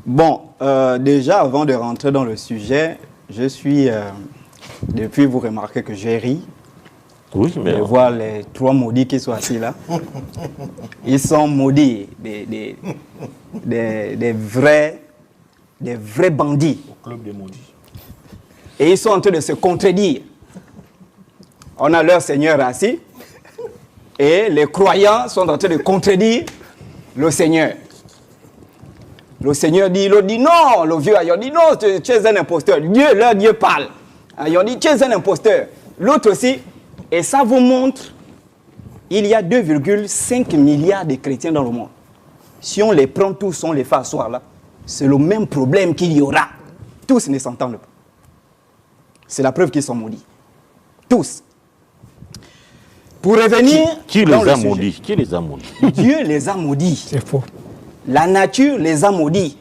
Bon, déjà, avant de rentrer dans le sujet, je suis... depuis, vous remarquez que j'ai ri. Oui, mais... De voir les 3 maudits qui sont assis là. Ils sont maudits, des vrais bandits. Au club des maudits. Et ils sont en train de se contredire. On a leur Seigneur assis. Et les croyants sont en train de contredire le Seigneur. Le Seigneur dit, l'autre dit non, le vieux ayant dit non, tu es un imposteur. Leur Dieu parle. Ayant dit, tu es un imposteur. L'autre aussi. Et ça vous montre, il y a 2,5 milliards de chrétiens dans le monde. Si on les prend tous, on les fait asseoir là, c'est le même problème qu'il y aura. Tous ne s'entendent pas. C'est la preuve qu'ils sont maudits. Tous. Pour revenir... Qui les a maudits? Qui les a maudits? Dieu les a maudits. C'est faux. La nature les a maudits.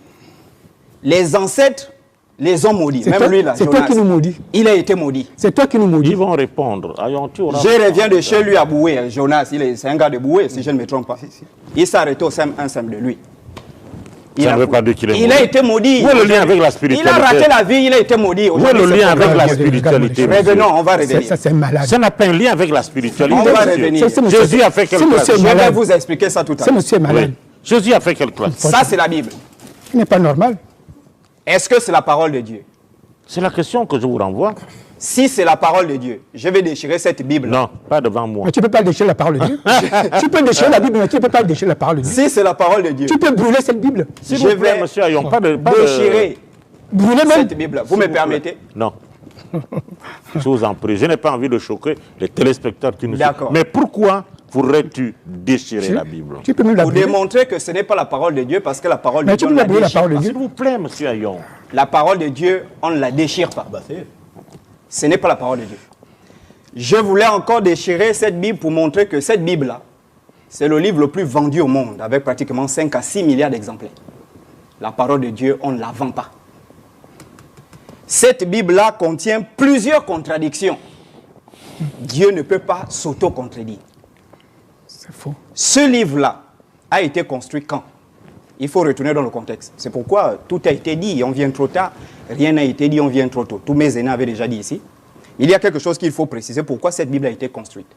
Les ancêtres les ont maudits. Même lui là, c'est toi qui nous maudis. Il a été maudit. C'est toi qui nous maudis. Ils vont répondre. Je reviens de chez lui à Boué. Jonas, c'est un gars de Boué, si je ne me trompe pas. Il s'est arrêté au un simple de lui. Ça ne veut pas dire qu'il est maudit. Il a été maudit. Où est le lien avec la spiritualité? Il a raté la vie, il a été maudit. Où est le lien avec la spiritualité? Revenons, on va revenir. Ça, c'est malade. Ça n'a pas un lien avec la spiritualité. On va revenir. Jésus a fait quelque chose. Je vais vous expliquer ça tout à l'heure. C'est monsieur malade. Jésus a fait quelque chose. Ça, c'est la Bible. Ce n'est pas normal. Est-ce que c'est la parole de Dieu? C'est la question que je vous renvoie. Si c'est la parole de Dieu, je vais déchirer cette Bible. Non, pas devant moi. Mais tu ne peux pas déchirer la parole de Dieu. Tu peux déchirer la Bible, mais tu ne peux pas déchirer la parole de Dieu. Si c'est la parole de Dieu, tu peux brûler cette Bible. S'il vous plaît, monsieur Ayon, pas de... déchirer brûler même cette Bible. Vous me permettez? Non. Je vous en prie. Je n'ai pas envie de choquer les téléspectateurs qui nous suivent. D'accord. Mais pourquoi voudrais-tu déchirer la Bible? Tu peux même la Pour brûler. démontrer que ce n'est pas la parole de Dieu, parce que la parole de Mais Dieu, tu peux la brûler, la parole de Dieu. S'il vous plaît, monsieur Ayon. La parole de Dieu, on ne la déchire pas. Ce n'est pas la parole de Dieu. Je voulais encore déchirer cette Bible pour montrer que cette Bible-là, c'est le livre le plus vendu au monde, avec pratiquement 5 à 6 milliards d'exemplaires. La parole de Dieu, on ne la vend pas. Cette Bible-là contient plusieurs contradictions. Dieu ne peut pas s'auto-contredire. C'est faux. Ce livre-là a été construit quand? Il faut retourner dans le contexte. C'est pourquoi tout a été dit, on vient trop tard. Rien n'a été dit, on vient trop tôt. Tous mes aînés avaient déjà dit ici. Il y a quelque chose qu'il faut préciser, pourquoi cette Bible a été construite.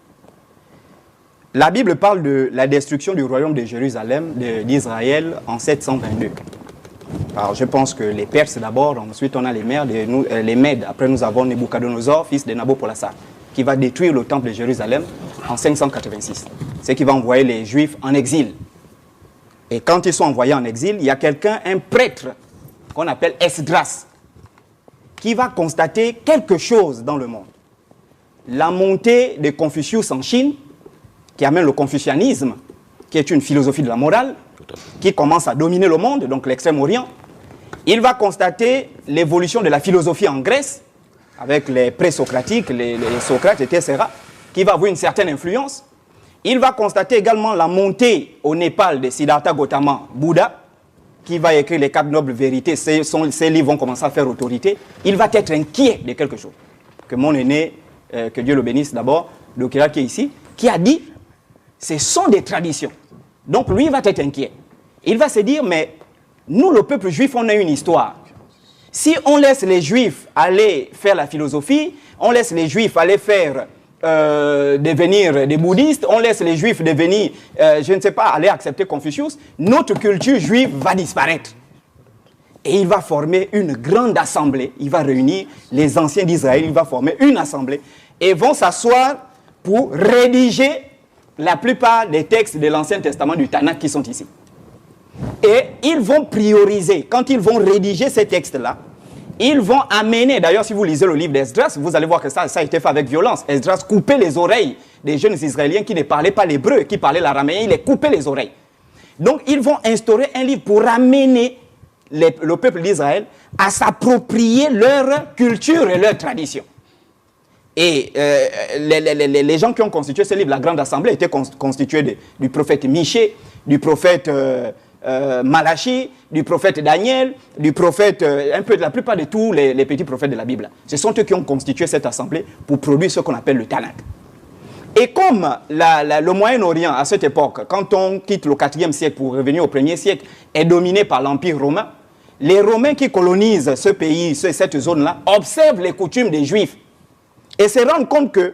La Bible parle de la destruction du royaume de Jérusalem, d'Israël, en 722. Alors je pense que les Perses d'abord, ensuite on a les Mèdes, après nous avons Nebuchadnezzar, fils de Nabopolassar, qui va détruire le temple de Jérusalem en 586. C'est qui va envoyer les Juifs en exil. Et quand ils sont envoyés en exil, il y a quelqu'un, un prêtre, qu'on appelle Esdras, qui va constater quelque chose dans le monde. La montée de Confucius en Chine, qui amène le confucianisme, qui est une philosophie de la morale, qui commence à dominer le monde, donc l'Extrême-Orient. Il va constater l'évolution de la philosophie en Grèce, avec les pré-socratiques, les Socrates, etc., qui va avoir une certaine influence. Il va constater également la montée au Népal de Siddhartha Gautama, Bouddha, qui va écrire les 4 nobles vérités. Ces livres vont commencer à faire autorité. Il va être inquiet de quelque chose. Que mon aîné, que Dieu le bénisse d'abord, Dokira qui est ici, qui a dit, ce sont des traditions. Donc lui, il va être inquiet. Il va se dire, mais nous, le peuple juif, on a une histoire. Si on laisse les juifs aller faire la philosophie, on laisse les juifs aller faire... devenir des bouddhistes, on laisse les juifs devenir, je ne sais pas, aller accepter Confucius, notre culture juive va disparaître. Et il va former une grande assemblée, il va réunir les anciens d'Israël, il va former une assemblée, et vont s'asseoir pour rédiger la plupart des textes de l'Ancien Testament du Tanakh qui sont ici. Et ils vont prioriser, quand ils vont rédiger ces textes-là, ils vont amener, d'ailleurs si vous lisez le livre d'Esdras, vous allez voir que ça a été fait avec violence. Esdras coupait les oreilles des jeunes Israéliens qui ne parlaient pas l'hébreu, qui parlaient l'araméen, il les coupait les oreilles. Donc ils vont instaurer un livre pour amener le peuple d'Israël à s'approprier leur culture et leur tradition. Et les gens qui ont constitué ce livre, la Grande Assemblée, étaient constitués du prophète Michée, du prophète... Malachi, du prophète Daniel, du prophète, un peu de la plupart de tous les petits prophètes de la Bible. Ce sont eux qui ont constitué cette assemblée pour produire ce qu'on appelle le Tanakh. Et comme le Moyen-Orient, à cette époque, quand on quitte le 4e siècle pour revenir au 1er siècle, est dominé par l'Empire romain, les Romains qui colonisent ce pays, cette zone-là, observent les coutumes des Juifs et se rendent compte que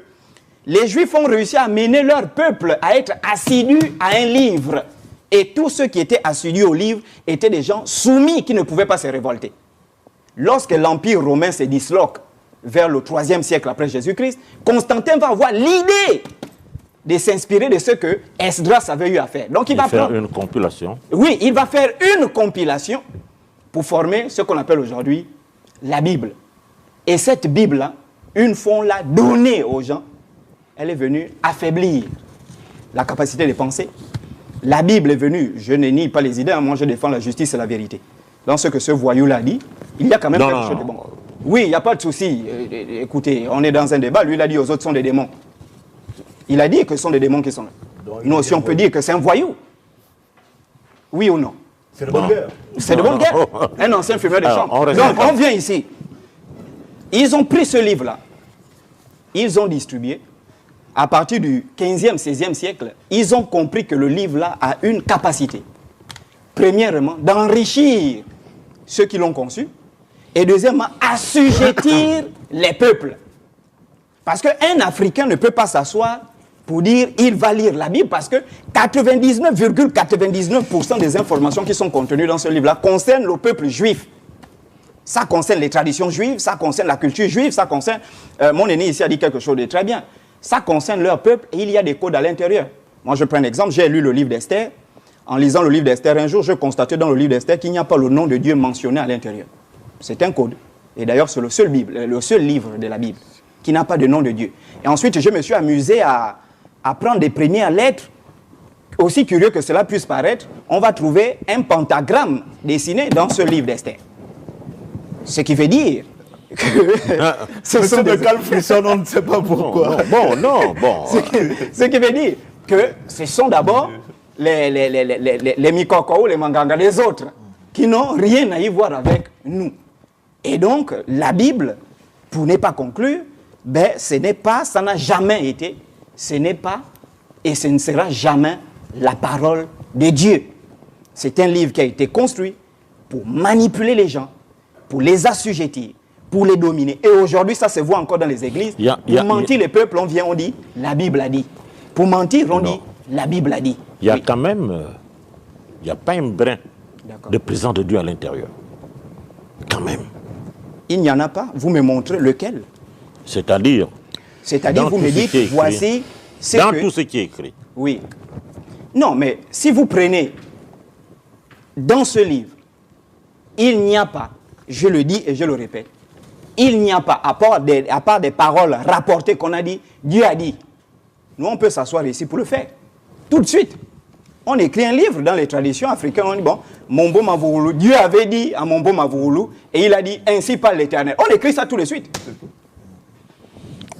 les Juifs ont réussi à mener leur peuple à être assidus à un livre. Et tous ceux qui étaient assidus au livre étaient des gens soumis qui ne pouvaient pas se révolter. Lorsque l'Empire romain se disloque vers le 3e siècle après Jésus-Christ, Constantin va avoir l'idée de s'inspirer de ce que Esdras avait eu à faire. Donc il va faire une compilation. Oui, il va faire une compilation pour former ce qu'on appelle aujourd'hui la Bible. Et cette Bible-là, une fois on l'a donnée aux gens, elle est venue affaiblir la capacité de penser. La Bible est venue, je ne nie pas les idées, moi je défends la justice et la vérité. Dans ce que ce voyou-là dit, il y a quand même quelque chose de bon. Oui, il n'y a pas de souci. Écoutez, on est dans un débat, lui il a dit aux autres sont des démons. Il a dit que ce sont des démons qui sont là. Nous aussi on peut dire que c'est un voyou. Oui ou non? C'est de bonne guerre. C'est de bonne guerre. Un ancien fumeur de chambre. Donc on vient ici. Ils ont pris ce livre-là. Ils ont distribué. À partir du 15e, 16e siècle, ils ont compris que le livre-là a une capacité. Premièrement, d'enrichir ceux qui l'ont conçu. Et deuxièmement, assujettir les peuples. Parce qu'un Africain ne peut pas s'asseoir pour dire il va lire la Bible parce que 99,99% des informations qui sont contenues dans ce livre-là concernent le peuple juif. Ça concerne les traditions juives, ça concerne la culture juive, ça concerne... mon aîné ici a dit quelque chose de très bien. Ça concerne leur peuple et il y a des codes à l'intérieur. Moi, je prends un exemple. J'ai lu le livre d'Esther. En lisant le livre d'Esther, un jour, je constatais dans le livre d'Esther qu'il n'y a pas le nom de Dieu mentionné à l'intérieur. C'est un code. Et d'ailleurs, c'est le seul livre de la Bible qui n'a pas de nom de Dieu. Et ensuite, je me suis amusé à prendre des premières lettres. Aussi curieux que cela puisse paraître, on va trouver un pentagramme dessiné dans ce livre d'Esther. Ce qui veut dire que ce sont des calfrissons, on ne sait pas pourquoi. Bon. Ce qui veut dire que ce sont d'abord les Mikoko ou les Manganga, les autres, qui n'ont rien à y voir avec nous. Et donc, la Bible, pour ne pas conclure, ben, ce n'est pas, ça n'a jamais été, ce n'est pas et ce ne sera jamais la parole de Dieu. C'est un livre qui a été construit pour manipuler les gens, pour les assujettir, pour les dominer. Et aujourd'hui, ça se voit encore dans les églises. Pour mentir les peuples, on vient, on dit, la Bible a dit. Pour mentir, on dit, la Bible a dit. Il y a quand même, il n'y a pas un brin de présence de Dieu à l'intérieur. Quand même. Il n'y en a pas. Vous me montrez lequel? C'est-à-dire, vous me dites, voici ce dans tout ce qui est écrit. Oui. Non, mais si vous prenez dans ce livre, il n'y a pas, je le dis et je le répète, il n'y a pas, à part des paroles rapportées qu'on a dit, Dieu a dit. Nous, on peut s'asseoir ici pour le faire. Tout de suite. On écrit un livre dans les traditions africaines, on dit, bon, Mombo Mavouroulou, Dieu avait dit à Mombo Mavouroulou, et il a dit, ainsi parle l'Éternel. On écrit ça tout de suite.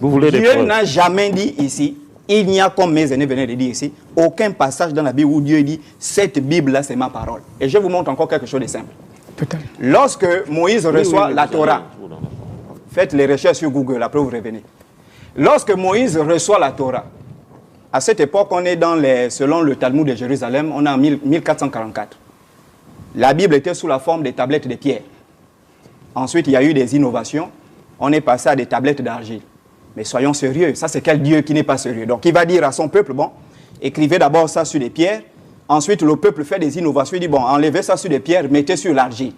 Vous voulez Dieu n'a jamais dit ici, il n'y a, comme mes aînés venaient de dire ici, aucun passage dans la Bible où Dieu dit, cette Bible-là, c'est ma parole. Et je vous montre encore quelque chose de simple. Lorsque Moïse reçoit la Torah, faites les recherches sur Google, après vous revenez. Lorsque Moïse reçoit la Torah, à cette époque, on est selon le Talmud de Jérusalem, on est en 1444. La Bible était sous la forme des tablettes de pierre. Ensuite, il y a eu des innovations. On est passé à des tablettes d'argile. Mais soyons sérieux, ça c'est quel Dieu qui n'est pas sérieux? Donc il va dire à son peuple, bon, écrivez d'abord ça sur des pierres. Ensuite, le peuple fait des innovations. Il dit, bon, enlevez ça sur des pierres, mettez sur l'argile.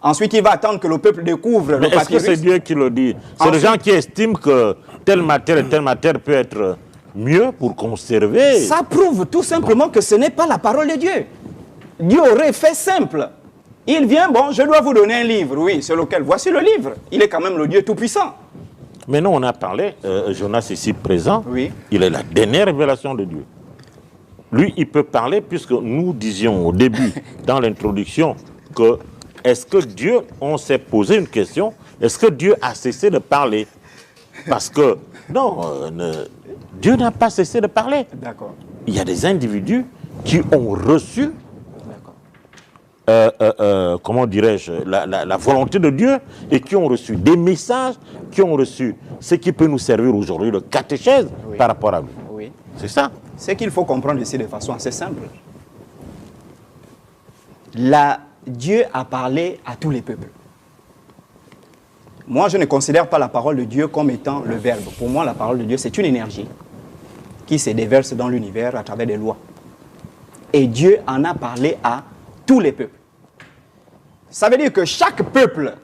Ensuite, il va attendre que le peuple découvre le papyrus. Est-ce que c'est Dieu qui le dit? C'est les gens qui estiment que telle matière peut être mieux pour conserver. Ça prouve tout simplement que ce n'est pas la parole de Dieu. Dieu aurait fait simple. Il vient, bon, je dois vous donner un livre, oui, c'est lequel? Voici le livre. Il est quand même le Dieu Tout-Puissant. Mais nous, on a parlé, Jonas ici présent, oui. Il est la dernière révélation de Dieu. Lui, il peut parler puisque nous disions au début, dans l'introduction, que est-ce que Dieu, on s'est posé une question, est-ce que Dieu a cessé de parler? Parce que, non, Dieu n'a pas cessé de parler. D'accord. Il y a des individus qui ont reçu, comment dirais-je, la volonté de Dieu et qui ont reçu des messages, qui ont reçu ce qui peut nous servir aujourd'hui de catéchèse par rapport à lui. Oui. C'est ça. Ce qu'il faut comprendre ici de façon assez simple. La Dieu a parlé à tous les peuples. Moi, je ne considère pas la parole de Dieu comme étant le verbe. Pour moi, la parole de Dieu, c'est une énergie qui se déverse dans l'univers à travers des lois. Et Dieu en a parlé à tous les peuples. Ça veut dire que chaque peuple,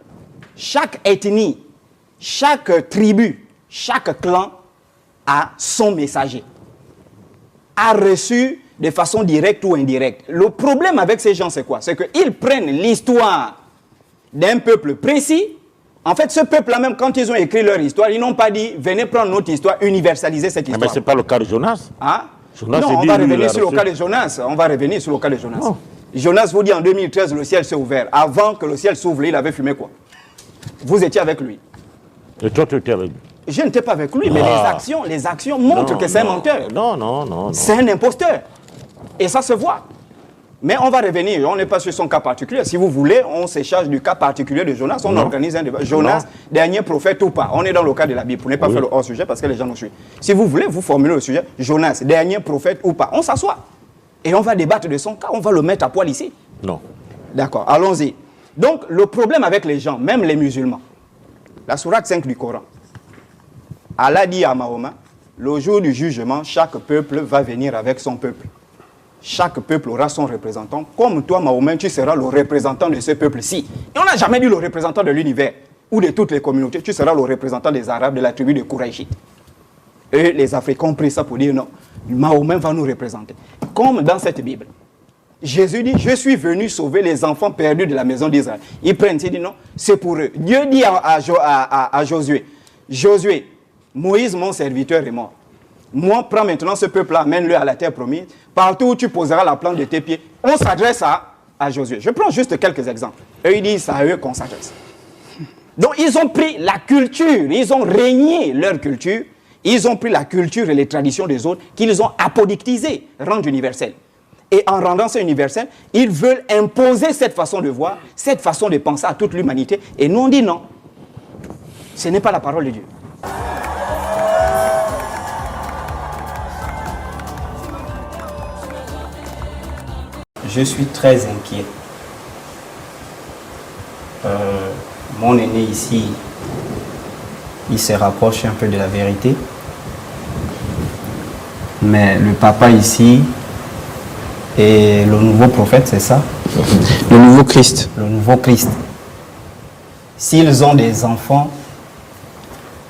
chaque ethnie, chaque tribu, chaque clan a son messager, a reçu de façon directe ou indirecte. Le problème avec ces gens, c'est quoi? C'est qu'ils prennent l'histoire d'un peuple précis. En fait, ce peuple-là, même quand ils ont écrit leur histoire, ils n'ont pas dit « venez prendre notre histoire, universaliser cette histoire ». Mais ce n'est pas le cas de Jonas. Hein? Jonas Non, on va revenir sur le cas de Jonas. On va revenir sur le cas de Jonas. Oh. Jonas vous dit en 2013, le ciel s'est ouvert. Avant que le ciel s'ouvre, il avait fumé quoi? Vous étiez avec lui. Et toi, tu étais avec lui. Je n'étais pas avec lui, mais les actions montrent que c'est un menteur. Non. C'est un imposteur. Et ça se voit. Mais on va revenir, on n'est pas sur son cas particulier. Si vous voulez, on se charge du cas particulier de Jonas, on organise un débat. Jonas, dernier prophète ou pas? On est dans le cas de la Bible, pour ne pas faire le hors-sujet parce que les gens nous suivent. Si vous voulez, vous formulez le sujet, Jonas, dernier prophète ou pas? On s'assoit. Et on va débattre de son cas, on va le mettre à poil ici. Non. D'accord, allons-y. Donc, le problème avec les gens, même les musulmans, la sourate 5 du Coran, Allah dit à Mahomet, le jour du jugement, chaque peuple va venir avec son peuple. Chaque peuple aura son représentant. Comme toi, Mahomet, tu seras le représentant de ce peuple-ci. Et on n'a jamais dit le représentant de l'univers ou de toutes les communautés. Tu seras le représentant des Arabes, de la tribu de Kouraïchites. Et les Africains ont pris ça pour dire non, Mahomet va nous représenter. Comme dans cette Bible. Jésus dit, je suis venu sauver les enfants perdus de la maison d'Israël. Ils prennent, ils disent non, c'est pour eux. Dieu dit à Josué, Josué, Moïse, mon serviteur, est mort. Moi, prends maintenant ce peuple-là, amène-le à la terre promise. Partout où tu poseras la plante de tes pieds, on s'adresse à Josué. Je prends juste quelques exemples. Eux, ils disent, c'est à eux qu'on s'adresse. Donc, ils ont pris la culture, ils ont régné leur culture, ils ont pris la culture et les traditions des autres, qu'ils ont apodictisées, rendre universelles. Et en rendant ça universel, ils veulent imposer cette façon de voir, cette façon de penser à toute l'humanité. Et nous, on dit non. Ce n'est pas la parole de Dieu. Je suis très inquiet. Mon aîné ici, il se rapproche un peu de la vérité. Mais le papa ici est le nouveau prophète, c'est ça? Le nouveau Christ. Le nouveau Christ. S'ils ont des enfants,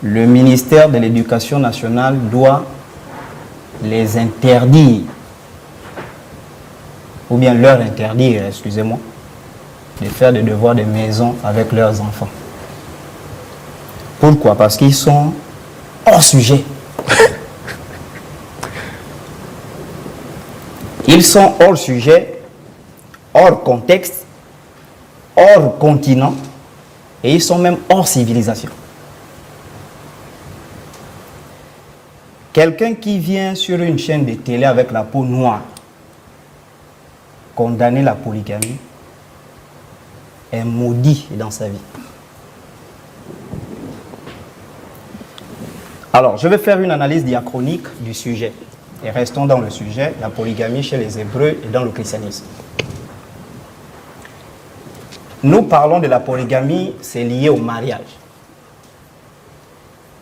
le ministère de l'Éducation nationale doit les interdire, ou bien leur interdire, excusez-moi, de faire des devoirs de maison avec leurs enfants. Pourquoi? Parce qu'ils sont hors sujet. Ils sont hors sujet, hors contexte, hors continent, et ils sont même hors civilisation. Quelqu'un qui vient sur une chaîne de télé avec la peau noire, condamner la polygamie, est maudit dans sa vie. Alors, je vais faire une analyse diachronique du sujet. Et restons dans le sujet, la polygamie chez les Hébreux et dans le christianisme. Nous parlons de la polygamie, c'est lié au mariage.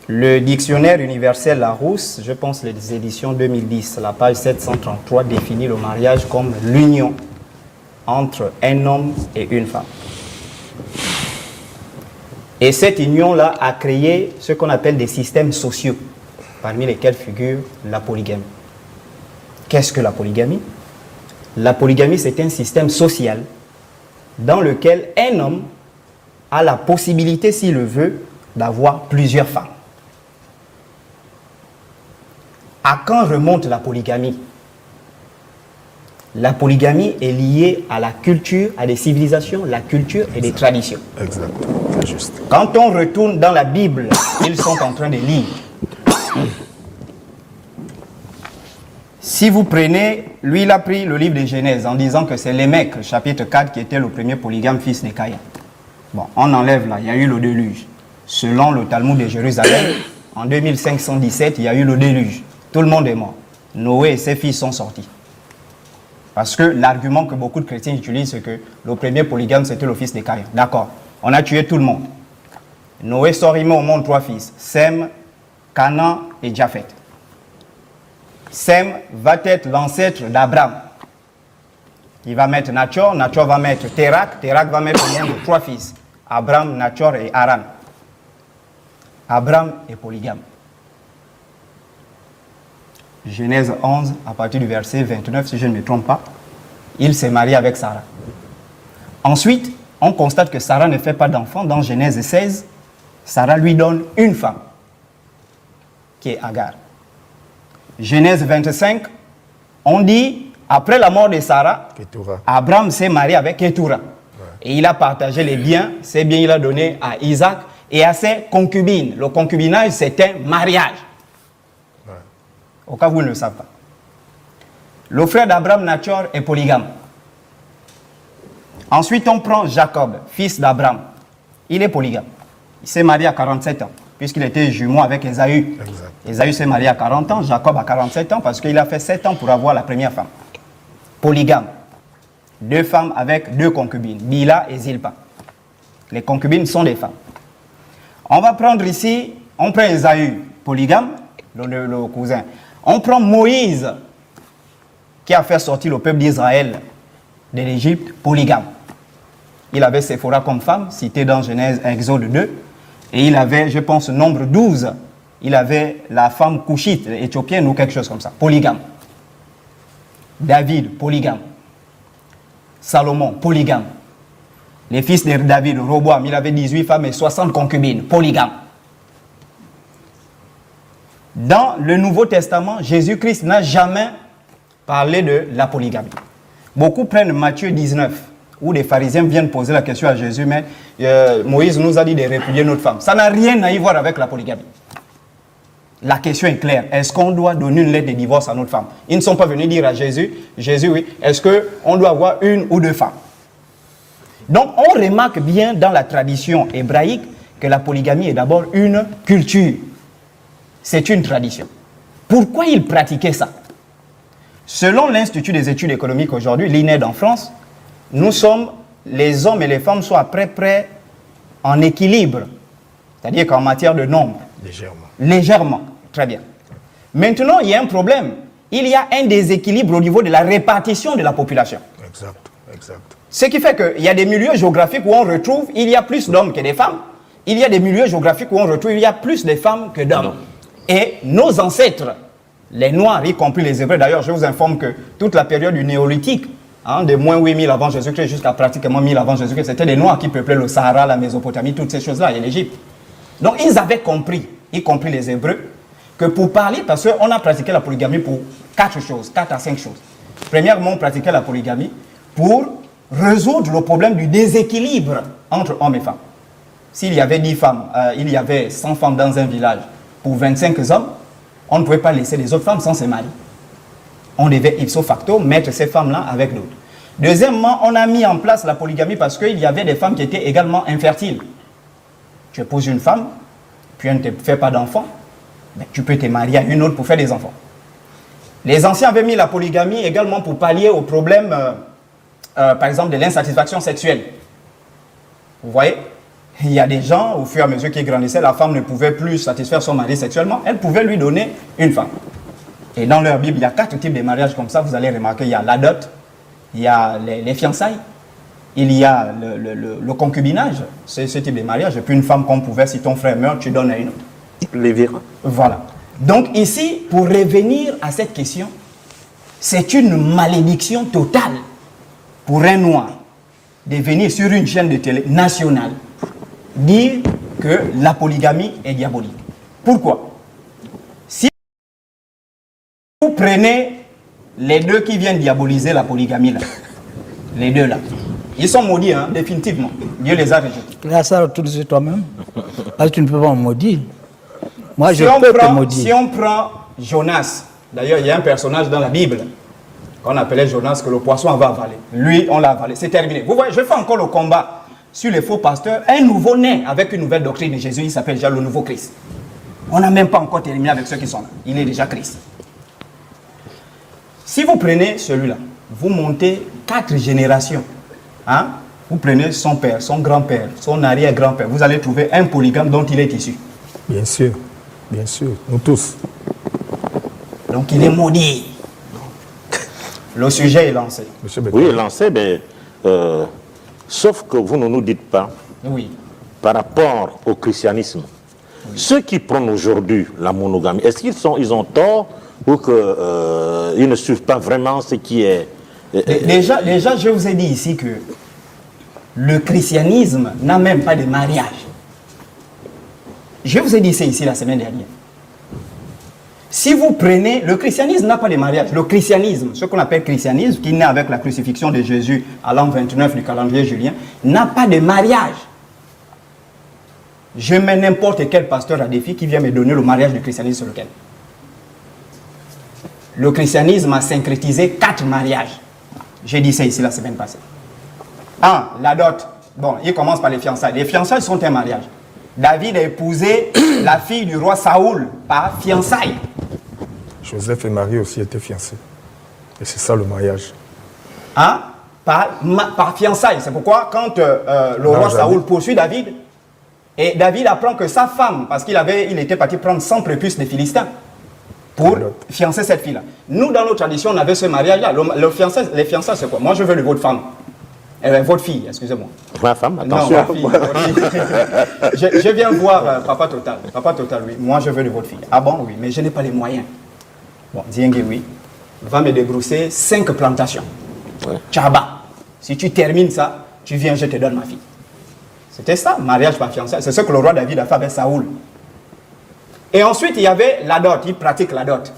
Le dictionnaire universel Larousse, je pense les éditions 2010, la page 733 définit le mariage comme l'union entre un homme et une femme. Et cette union-là a créé ce qu'on appelle des systèmes sociaux, parmi lesquels figure la polygamie. Qu'est-ce que la polygamie? La polygamie, c'est un système social dans lequel un homme a la possibilité, s'il le veut, d'avoir plusieurs femmes. À quand remonte la polygamie? La polygamie est liée à la culture, à des civilisations, la culture et des traditions. Exactement, c'est juste. Quand on retourne dans la Bible, ils sont en train de lire. Si vous prenez, lui il a pris le livre de Genèse en disant que c'est Lémec, chapitre 4, qui était le premier polygame fils de Caïn. Bon, on enlève là, il y a eu le déluge. Selon le Talmud de Jérusalem, en 2517, il y a eu le déluge. Tout le monde est mort. Noé et ses fils sont sortis. Parce que l'argument que beaucoup de chrétiens utilisent, c'est que le premier polygame, c'était le fils de Caïn. D'accord, on a tué tout le monde. Noé sort, il met au monde 3 fils, Sem, Canaan et Japheth. Sem va être l'ancêtre d'Abraham. Il va mettre Nachor, Nachor va mettre Térak, Térak va mettre au monde 3 fils, Abraham, Nachor et Haran. Abraham est polygame. Genèse 11, à partir du verset 29, si je ne me trompe pas, il s'est marié avec Sarah. Ensuite, on constate que Sarah ne fait pas d'enfant. Dans Genèse 16, Sarah lui donne une femme, qui est Agar. Genèse 25, on dit, après la mort de Sarah, Ketura. Abraham s'est marié avec Ketura. Et il a partagé les biens, ces biens il a donné à Isaac et à ses concubines. Le concubinage, c'est un mariage. Au cas où vous ne le savez pas. Le frère d'Abraham, Nachor, est polygame. Ensuite, on prend Jacob, fils d'Abraham. Il est polygame. Il s'est marié à 47 ans, puisqu'il était jumeau avec Ésaü. Ésaü s'est marié à 40 ans, Jacob à 47 ans, parce qu'il a fait 7 ans pour avoir la première femme. Polygame. 2 femmes avec 2 concubines, Bila et Zilpa. Les concubines sont des femmes. On va prendre ici, on prend Ésaü, polygame, le cousin. On prend Moïse, qui a fait sortir le peuple d'Israël de l'Égypte, polygame. Il avait Séphora comme femme, citée dans Genèse, Exode 2. Et il avait, je pense, nombre 12. Il avait la femme couchite, éthiopienne ou quelque chose comme ça, polygame. David, polygame. Salomon, polygame. Les fils de David, Roboam, il avait 18 femmes et 60 concubines, polygame. Dans le Nouveau Testament, Jésus-Christ n'a jamais parlé de la polygamie. Beaucoup prennent Matthieu 19, où les pharisiens viennent poser la question à Jésus, mais Moïse nous a dit de répudier notre femme. Ça n'a rien à y voir avec la polygamie. La question est claire. Est-ce qu'on doit donner une lettre de divorce à notre femme? Ils ne sont pas venus dire à Jésus, oui, est-ce qu'on doit avoir 1 ou 2 femmes? Donc on remarque bien dans la tradition hébraïque que la polygamie est d'abord une culture. C'est une tradition. Pourquoi ils pratiquaient ça? Selon l'Institut des études économiques aujourd'hui, l'INED en France, nous sommes, les hommes et les femmes sont à peu près en équilibre. C'est-à-dire qu'en matière de nombre. Légèrement. Légèrement. Très bien. Maintenant, il y a un problème. Il y a un déséquilibre au niveau de la répartition de la population. Exact, exact. Ce qui fait qu'il y a des milieux géographiques où on retrouve, il y a plus d'hommes que des femmes. Il y a des milieux géographiques où on retrouve, il y a plus de femmes que d'hommes. Et nos ancêtres, les Noirs, y compris les Hébreux, d'ailleurs, je vous informe que toute la période du néolithique, de moins 8000 avant Jésus-Christ jusqu'à pratiquement 1000 avant Jésus-Christ, c'était les Noirs qui peuplaient le Sahara, la Mésopotamie, toutes ces choses-là, et l'Égypte. Donc, ils avaient compris, y compris les Hébreux, que pour parler, parce qu'on a pratiqué la polygamie pour 4 choses, 4 à 5 choses. Premièrement, on pratiquait la polygamie pour résoudre le problème du déséquilibre entre hommes et femmes. S'il y avait 10 femmes, il y avait 100 femmes dans un village, pour 25 hommes, on ne pouvait pas laisser les autres femmes sans se marier. On devait ipso facto mettre ces femmes-là avec d'autres. Deuxièmement, on a mis en place la polygamie parce qu'il y avait des femmes qui étaient également infertiles. Tu épouses une femme, puis elle ne te fait pas d'enfants, mais tu peux te marier à une autre pour faire des enfants. Les anciens avaient mis la polygamie également pour pallier au problème, par exemple, de l'insatisfaction sexuelle. Vous voyez? Il y a des gens, au fur et à mesure qu'ils grandissaient, la femme ne pouvait plus satisfaire son mari sexuellement, elle pouvait lui donner une femme. Et dans leur Bible, il y a 4 types de mariages comme ça, vous allez remarquer, il y a la dot, il y a les fiançailles, il y a le concubinage, c'est ce type de mariage, et puis une femme qu'on pouvait, si ton frère meurt, tu donnes à une autre. Les vira. Voilà. Donc ici, pour revenir à cette question, c'est une malédiction totale pour un noir de venir sur une chaîne de télé nationale dire que la polygamie est diabolique. Pourquoi? Si vous prenez les deux qui viennent diaboliser la polygamie là, les deux là, ils sont maudits, hein, définitivement. Dieu les a rejetés. Là, ça retourne sur toi-même. Parce que tu ne peux pas me maudire. Moi, si je peux te maudire. Si on prend Jonas, d'ailleurs, il y a un personnage dans la Bible qu'on appelait Jonas que le poisson avait avalé. Lui, on l'a avalé. C'est terminé. Vous voyez, je fais encore le combat sur les faux pasteurs. Un nouveau-né avec une nouvelle doctrine de Jésus, il s'appelle déjà le nouveau Christ. On n'a même pas encore terminé avec ceux qui sont là. Il est déjà Christ. Si vous prenez celui-là, vous montez 4 générations. Hein? Vous prenez son père, son grand-père, son arrière-grand-père. Vous allez trouver un polygame dont il est issu. Bien sûr, nous tous. Donc il est maudit. Le sujet est lancé. Monsieur Bekele. Oui, lancé, mais sauf que vous ne nous dites pas, Oui. par rapport au christianisme, ceux qui prennent aujourd'hui la monogamie, est-ce qu'ils ont tort ou qu'ils ne suivent pas vraiment ce qui est... Déjà, je vous ai dit ici que le christianisme n'a même pas de mariage. Je vous ai dit ça ici la semaine dernière. Si vous prenez, le christianisme n'a pas de mariage. Le christianisme, ce qu'on appelle christianisme, qui naît avec la crucifixion de Jésus à l'an 29 du calendrier julien, n'a pas de mariage. Je mets n'importe quel pasteur à défi qui vient me donner le mariage du christianisme sur lequel. Le christianisme a syncrétisé 4 mariages. J'ai dit ça ici la semaine passée. 1. La dot. Bon, il commence par les fiançailles. Les fiançailles sont un mariage. David a épousé la fille du roi Saoul par fiançailles. Joseph et Marie aussi étaient fiancés. Et c'est ça le mariage. Hein? Par fiançailles. C'est pourquoi quand le roi Saoul poursuit David, et David apprend que sa femme, parce qu'il était parti prendre 100 prépuces des Philistins pour fiancer cette fille-là. Nous, dans nos traditions, on avait ce mariage-là. Les fiançailles, c'est quoi? Moi, je veux votre femme. Votre fille, excusez-moi. Ma femme, attention. Non, ma fille. Je viens voir Papa Total. Papa Total, oui. Moi, je veux de votre fille. Ah bon, oui, mais je n'ai pas les moyens. Bon, Diengue, oui. Va me débrousser 5 plantations. Ouais. Tchaba. Si tu termines ça, tu viens, je te donne ma fille. C'était ça, mariage par fiançailles. C'est ce que le roi David a fait avec Saoul. Et ensuite, il y avait la dot. Il pratique la dot,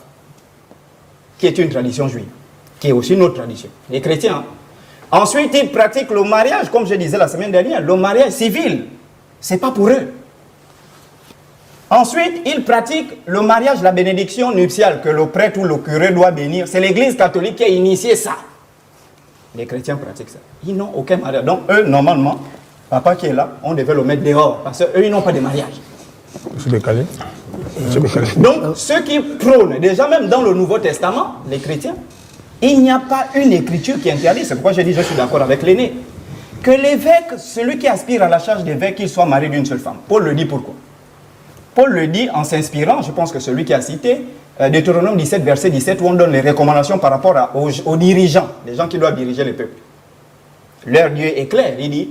qui est une tradition juive, qui est aussi une autre tradition. Les chrétiens. Hein? Ensuite, ils pratiquent le mariage, comme je disais la semaine dernière, le mariage civil. Ce n'est pas pour eux. Ensuite, ils pratiquent le mariage, la bénédiction nuptiale que le prêtre ou le curé doit bénir. C'est l'Église catholique qui a initié ça. Les chrétiens pratiquent ça. Ils n'ont aucun mariage. Donc, eux, normalement, papa qui est là, on devait le mettre dehors. Parce qu'eux, ils n'ont pas de mariage. Monsieur Bekele. Donc, ceux qui prônent, déjà même dans le Nouveau Testament, les chrétiens, il n'y a pas une écriture qui interdit. C'est pourquoi je dis, je suis d'accord avec l'aîné, que l'évêque, celui qui aspire à la charge d'évêque, qu'il soit marié d'une seule femme. Paul le dit pourquoi? Paul le dit en s'inspirant, je pense que celui qui a cité, Deutéronome 17, verset 17, où on donne les recommandations par rapport aux dirigeants, les gens qui doivent diriger le peuple. Leur Dieu est clair, il dit,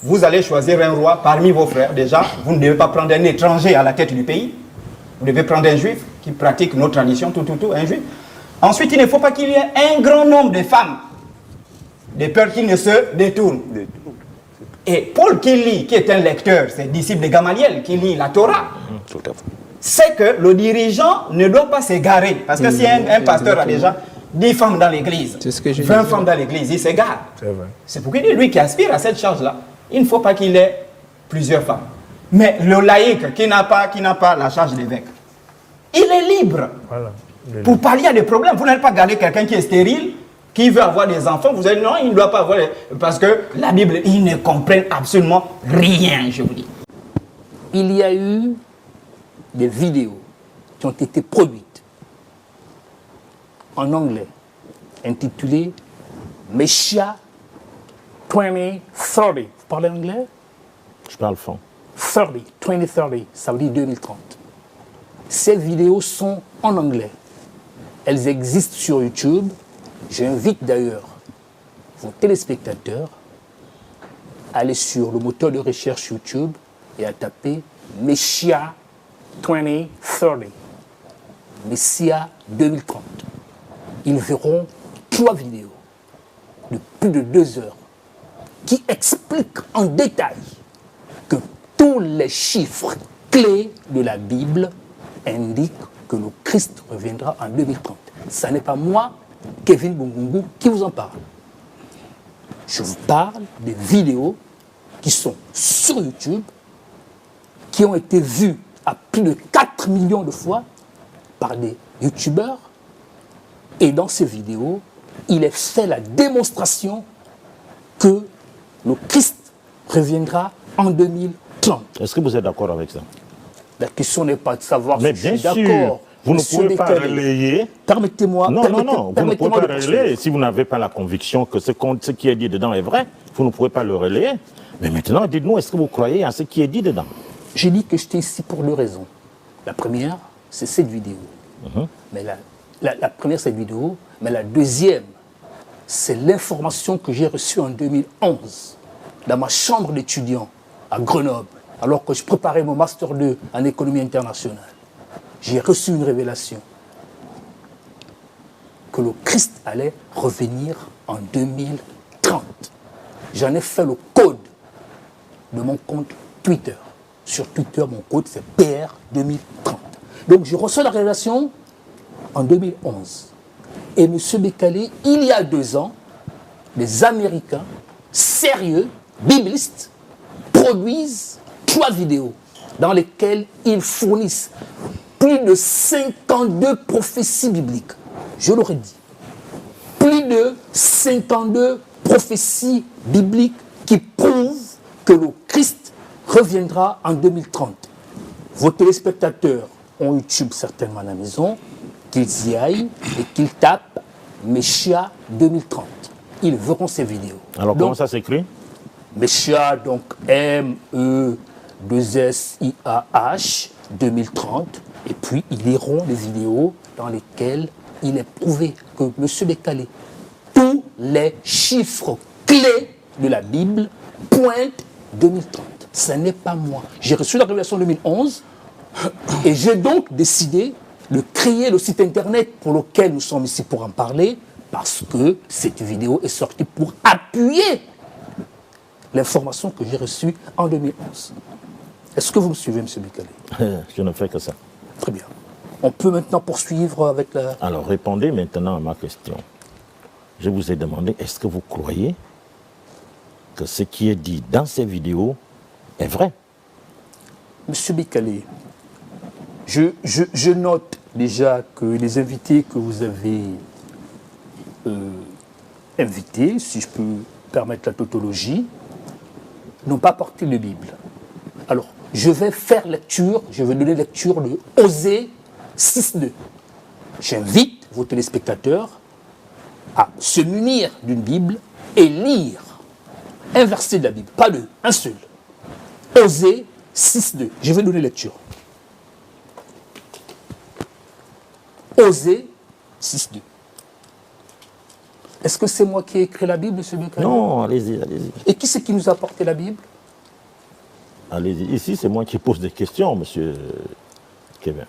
vous allez choisir un roi parmi vos frères. Déjà, vous ne devez pas prendre un étranger à la tête du pays. Vous devez prendre un juif qui pratique nos traditions, un juif. Ensuite, il ne faut pas qu'il y ait un grand nombre de femmes, de peur qu'ils ne se détournent. Et Paul qui lit, qui est un lecteur, c'est disciple de Gamaliel, qui lit la Torah, c'est que le dirigeant ne doit pas s'égarer. Parce que si un pasteur a déjà 10 femmes dans l'église, 20 femmes dans l'église, il s'égare. C'est pourquoi il dit, lui qui aspire à cette charge-là, il ne faut pas qu'il ait plusieurs femmes. Mais le laïc qui n'a pas la charge d'évêque, il est libre. Voilà. Pour pallier à des problèmes, vous n'allez pas garder quelqu'un qui est stérile, qui veut avoir des enfants, vous allez non, il ne doit pas avoir, parce que la Bible, ils ne comprennent absolument rien, je vous dis. Il y a eu des vidéos qui ont été produites en anglais, intitulées Messiah 2030. Vous parlez anglais? Je parle fond. 2030, ça veut dire 2030. Ces vidéos sont en anglais. Elles existent sur YouTube. J'invite d'ailleurs vos téléspectateurs à aller sur le moteur de recherche YouTube et à taper Messiah 2030. Messiah 2030. Ils verront 3 vidéos de plus de 2 heures qui expliquent en détail que tous les chiffres clés de la Bible indiquent que le Christ reviendra en 2030. Ce n'est pas moi, Kevin Bungungu, qui vous en parle. Je vous parle des vidéos qui sont sur YouTube, qui ont été vues à plus de 4 millions de fois par des YouTubeurs. Et dans ces vidéos, il est fait la démonstration que le Christ reviendra en 2030. Est-ce que vous êtes d'accord avec ça? La question n'est pas de savoir si je suis d'accord. Vous ne Monsieur pouvez pas Bécalé, relayer. Permettez-moi. Non, vous ne pouvez permettez-moi pas de relayer. poursuivre. Si vous n'avez pas la conviction que ce qui est dit dedans est vrai, vous ne pouvez pas le relayer. Mais maintenant, dites-nous, est-ce que vous croyez à ce qui est dit dedans? J'ai dit que j'étais ici pour deux raisons. La première, c'est cette vidéo. Mais la première, c'est cette vidéo. Mais la deuxième, c'est l'information que j'ai reçue en 2011 dans ma chambre d'étudiant à Grenoble, alors que je préparais mon Master 2 en économie internationale. J'ai reçu une révélation que le Christ allait revenir en 2030. J'en ai fait le code de mon compte Twitter. Sur Twitter, mon code, c'est PR 2030. Donc, je reçois la révélation en 2011. Et M. Bécalé, il y a 2 ans, les Américains, sérieux, biblistes, produisent 3 vidéos dans lesquelles ils fournissent plus de 52 prophéties bibliques. Je l'aurais dit. Plus de 52 prophéties bibliques qui prouvent que le Christ reviendra en 2030. Vos téléspectateurs ont YouTube certainement à la maison, qu'ils y aillent et qu'ils tapent Messia 2030. Ils verront ces vidéos. Alors, Donc, comment ça s'écrit? Messia, donc M-E-2-S-I-A-H 2030. Et puis, ils liront les vidéos dans lesquelles il est prouvé que M. Bécalé, tous les chiffres clés de la Bible pointent 2030. Ce n'est pas moi. J'ai reçu la révélation en 2011 et j'ai donc décidé de créer le site internet pour lequel nous sommes ici pour en parler, parce que cette vidéo est sortie pour appuyer l'information que j'ai reçue en 2011. Est-ce que vous me suivez, M. Bécalé? Je ne fais que ça. Très bien. On peut maintenant poursuivre avec la... Alors, répondez maintenant à ma question. Je vous ai demandé, est-ce que vous croyez que ce qui est dit dans ces vidéos est vrai? Monsieur Bécalé, je note déjà que les invités que vous avez invités, si je peux permettre la tautologie, n'ont pas porté de Bible. Alors, je vais faire lecture, je vais donner lecture de Osée 6.2. J'invite vos téléspectateurs à se munir d'une Bible et lire un verset de la Bible, pas deux, un seul. Osée 6.2. Je vais donner lecture. Osée 6.2. Est-ce que c'est moi qui ai écrit la Bible, M. Bécalé? Non, allez-y, allez-y. Et qui c'est qui nous a apporté la Bible? Allez-y. Ici, c'est moi qui pose des questions, monsieur Kevin.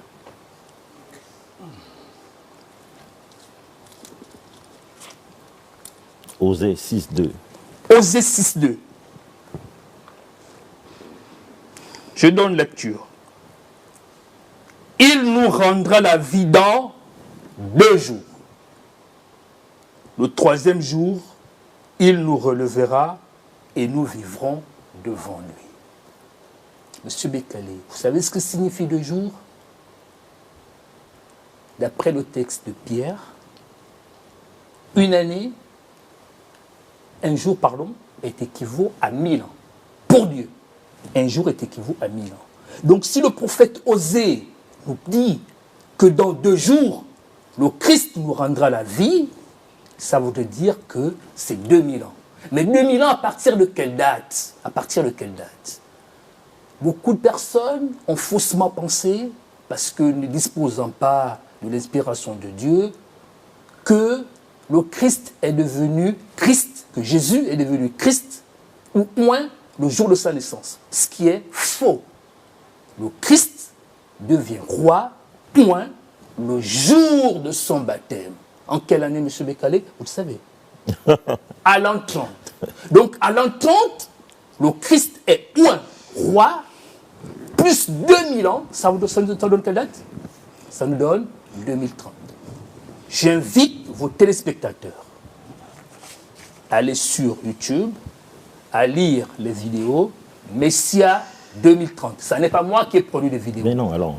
Osée 6.2. Osée 6.2. Je donne lecture. Il nous rendra la vie dans 2 jours. Le 3e jour, il nous relèvera et nous vivrons devant lui. Monsieur Bécalé, vous savez ce que signifie 2 jours? D'après le texte de Pierre, une année, un jour, pardon, est équivaut à 1000 ans. Pour Dieu, un jour est équivaut à 1000 ans. Donc si le prophète Osée nous dit que dans 2 jours, le Christ nous rendra la vie, ça voudrait dire que c'est 2000 ans. Mais 2000 ans à partir de quelle date? À partir de quelle date? Beaucoup de personnes ont faussement pensé, parce que ne disposant pas de l'inspiration de Dieu, que le Christ est devenu Christ, que Jésus est devenu Christ, ou moins le jour de sa naissance. Ce qui est faux. Le Christ devient roi, point, le jour de son baptême. En quelle année, M. Bécalé? Vous le savez. À l'an 30. Donc, à l'an 30, le Christ est point, roi, plus 2000 ans. Ça nous donne quelle date? Ça nous donne 2030. J'invite vos téléspectateurs à aller sur YouTube, à lire les vidéos Messia 2030. Ce n'est pas moi qui ai produit les vidéos. Mais non, allons.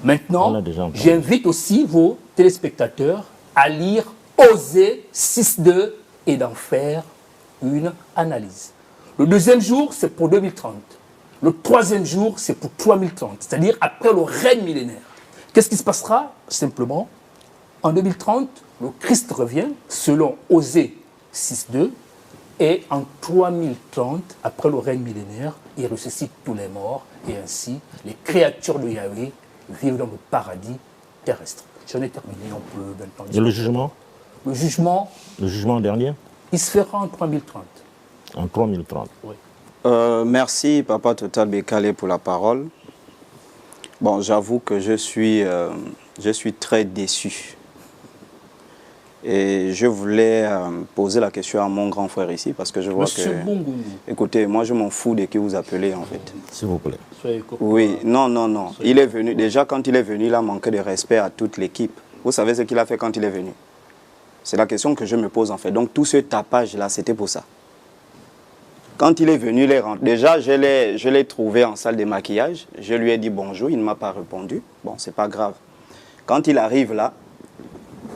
Maintenant, On a déjà entendu. j'invite aussi vos téléspectateurs à lire Osée 6.2 et d'en faire une analyse. Le 2e jour, c'est pour 2030. Le 3e jour, c'est pour 3030, c'est-à-dire après le règne millénaire. Qu'est-ce qui se passera? Simplement, en 2030, le Christ revient, selon Osée 6.2, et en 3030, après le règne millénaire, il ressuscite tous les morts, et ainsi, les créatures de Yahweh vivent dans le paradis terrestre. J'en ai terminé, on peut maintenant Et le jugement? Le jugement, Le jugement dernier? il se fera en 3030. En 3030. Oui. Merci, Papa Total Bekale, pour la parole. Bon, j'avoue que je suis très déçu. Et je voulais poser la question à mon grand frère ici, parce que je vois Monsieur que... Bongoumou. Écoutez, moi je m'en fous de qui vous appelez, en fait. S'il vous plaît. Soyez courtois. Oui, non. Il est venu, déjà quand il est venu, il a manqué de respect à toute l'équipe. Vous savez ce qu'il a fait quand il est venu? C'est la question que je me pose, en fait. Donc tout ce tapage-là, c'était pour ça. Quand il est venu, il est rentré. Déjà, je l'ai trouvé en salle de maquillage. Je lui ai dit bonjour, il ne m'a pas répondu. Bon, c'est pas grave. Quand il arrive là,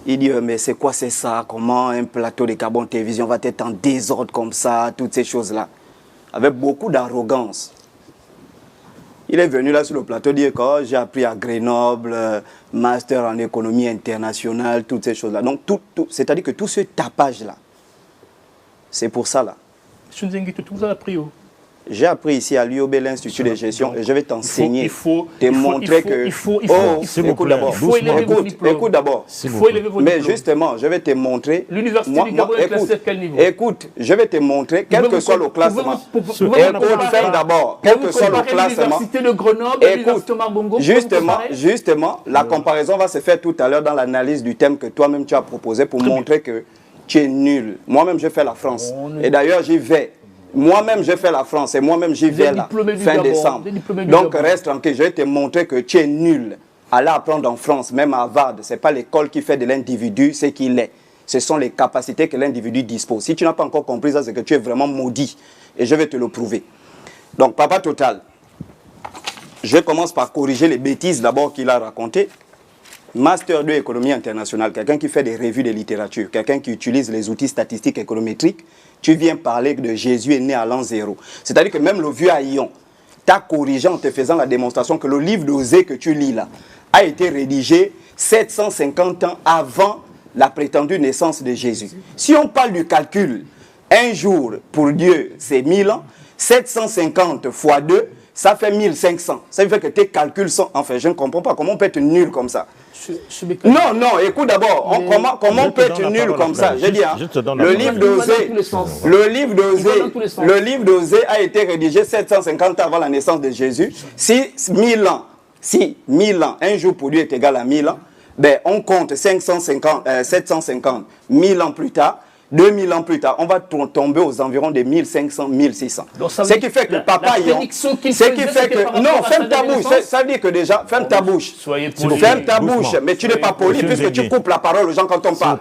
il dit, mais c'est quoi c'est ça? Comment un plateau de Gabon Télévision va être en désordre comme ça? Toutes ces choses-là. Avec beaucoup d'arrogance. Il est venu là sur le plateau dire que oh, j'ai appris à Grenoble, master en économie internationale, toutes ces choses-là. Donc, c'est-à-dire que tout ce tapage-là, c'est pour ça là. Je vous invite tout à appris. J'ai appris ici à l'UOB, l'Institut de gestion, et je vais t'enseigner, te montrer que... Écoute d'abord. Écoute d'abord. Il faut élever vos Mais diplômes. justement, je vais te montrer... L'université du Gabon est classée à quel niveau? Écoute, je vais te montrer, quel que soit le classement... Écoute, fais d'abord, quel que soit le classement... L'université de Grenoble et l'université Marbongo... Justement, la comparaison va se faire tout à l'heure dans l'analyse du thème que toi-même tu as proposé pour montrer que tu es nul. Moi-même, j'ai fait la France. Et d'ailleurs, j'y vais. Moi-même, j'ai fait la France et moi-même, j'y vais là, fin décembre. Donc, reste tranquille, je vais te montrer que tu es nul. Aller apprendre en France, même à Harvard, ce n'est pas l'école qui fait de l'individu ce qu'il est. Ce sont les capacités que l'individu dispose. Si tu n'as pas encore compris ça, c'est que tu es vraiment maudit. Et je vais te le prouver. Donc, Papa Total, je commence par corriger les bêtises d'abord qu'il a racontées. Master 2 économie internationale, quelqu'un qui fait des revues de littérature, quelqu'un qui utilise les outils statistiques économétriques, tu viens parler de Jésus est né à l'an 0. C'est-à-dire que même le vieux Haïon t'a corrigé en te faisant la démonstration que le livre d'Osée que tu lis là a été rédigé 750 ans avant la prétendue naissance de Jésus. Si on parle du calcul, un jour pour Dieu c'est 1000 ans, 750 fois 2, ça fait 1500. Ça veut dire que tes calculs sont... Enfin, je ne comprends pas comment on peut être nul comme ça. Non, écoute d'abord, comment on peut être nul comme ça? Je dis, hein, le livre d'Osée a été rédigé 750 ans avant la naissance de Jésus. Si 1000 ans, un jour pour Dieu est égal à 1000 ans, ben on compte 750, 1000 ans plus tard, 2000 ans plus tard, on va tomber aux environs de 1500, 1600. Ce qui fait que papa Yon, ce qui fait que... Non, ferme ta bouche, ça veut dire que déjà, ferme ta bouche. Ferme ta bouche, mais tu n'es pas poli puisque tu coupes la parole aux gens quand on parle.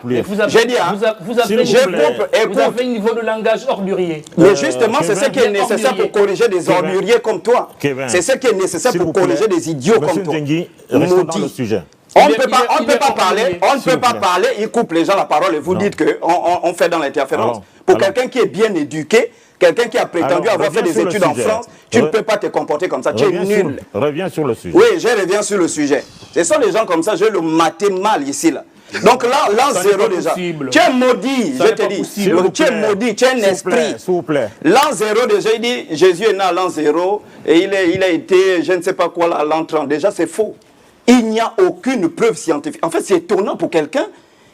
J'ai dit, vous avez un niveau de langage ordurier. Mais justement, c'est ce qui est nécessaire pour corriger des orduriers comme toi. C'est ce qui est nécessaire pour corriger des idiots comme toi. Maudit. On ne peut pas parler, il coupe les gens la parole et vous dites qu'on fait dans l'interférence. Pour quelqu'un qui est bien éduqué, quelqu'un qui a prétendu avoir fait des études en France, tu ne peux pas te comporter comme ça, tu es nul. Reviens sur le sujet. Oui, je reviens sur le sujet. Ce sont des gens comme ça, je vais le mater mal ici là. Donc là, l'an 0 déjà. Tu es maudit, je te dis. Tu es maudit, tu es un esprit. S'il vous plaît. L'an 0 déjà, il dit Jésus est né à l'an 0 et il a été, je ne sais pas quoi, là, à l'an 30. Déjà, c'est faux. Il n'y a aucune preuve scientifique. En fait, c'est étonnant pour quelqu'un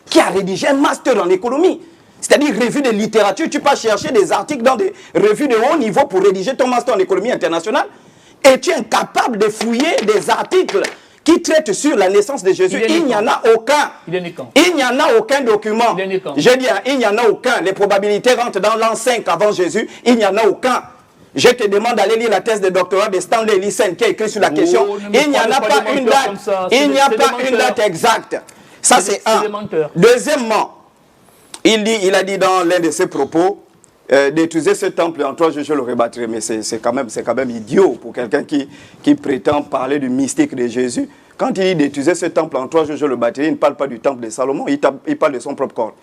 qui a rédigé un master en économie. C'est-à-dire revue de littérature. Tu peux chercher des articles dans des revues de haut niveau pour rédiger ton master en économie internationale et tu es incapable de fouiller des articles qui traitent sur la naissance de Jésus. Il n'y en a aucun. Il n'y en a aucun document. Je dis, il n'y en a aucun. Les probabilités rentrent dans l'an 5 avant Jésus. Il n'y en a aucun. Je te demande d'aller lire la thèse de doctorat de Stanley Lysen qui a écrit sur la question. Il n'y en a pas une date. Il n'y a pas une date exacte. Ça, c'est un. Deuxièmement, il a dit dans l'un de ses propos, d'étudier ce temple en 3 jours, je le rebâtirai. Mais c'est quand même idiot pour quelqu'un qui prétend parler du mystique de Jésus. Quand il dit d'étudier ce temple en 3 jours, je le bâtirai, il ne parle pas du temple de Salomon, il parle de son propre corps,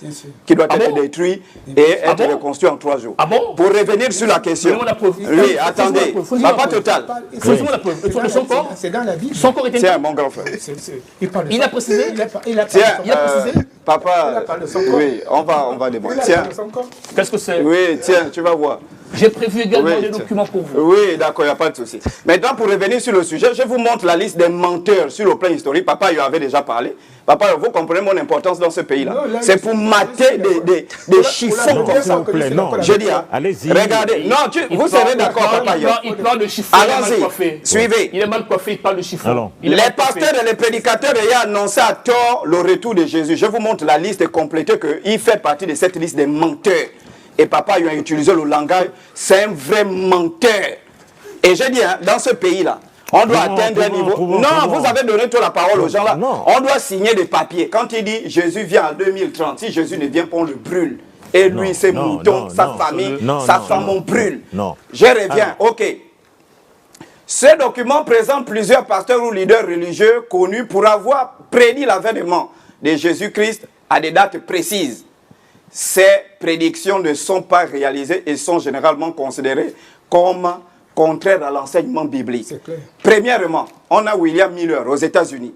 qui doit être détruit et être reconstruit en 3 jours. Ah bon? Pour revenir sur la question. Oui, attendez, pas total. Faisons la preuve. De son corps, c'est dans la Bible. son corps était... Tiens, mon grand frère. Il a précisé. Tiens, Il a précisé. papa, oui, on va démontrer. Tiens, Qu'est-ce que c'est? oui, tiens, tu vas voir. J'ai prévu également Oui, des documents pour vous. Oui, d'accord, il n'y a pas de souci. Maintenant, pour revenir sur le sujet, je vous montre la liste des menteurs sur le plan historique. Papa, il avait déjà parlé. Papa, vous comprenez mon importance dans ce pays-là. C'est pour mater des chiffons comme ça. Je dis, hein, allez-y. Regardez, non, vous serez d'accord, papa. Il parle de chiffons, il est mal coiffé. Suivez. Il est mal coiffé, il parle de chiffons. Les pasteurs et les prédicateurs ayant annoncé à tort le retour de Jésus. Je vous montre la liste complète qu'il fait partie de cette liste des menteurs. Et papa, il a utilisé le langage, c'est un vrai menteur. Et je dis, hein, dans ce pays-là, on doit atteindre un niveau... Non, vous avez donné toute la parole aux gens là. On doit signer des papiers. Quand il dit Jésus vient en 2030, si Jésus ne vient pas, on le brûle. Et lui, ses moutons, sa famille, sa femme, on brûle. Je reviens, ok. Ce document présente plusieurs pasteurs ou leaders religieux connus pour avoir prédit l'avènement de Jésus-Christ à des dates précises. Ces prédictions ne sont pas réalisées et sont généralement considérées comme contraires à l'enseignement biblique. Premièrement, on a William Miller aux États-Unis.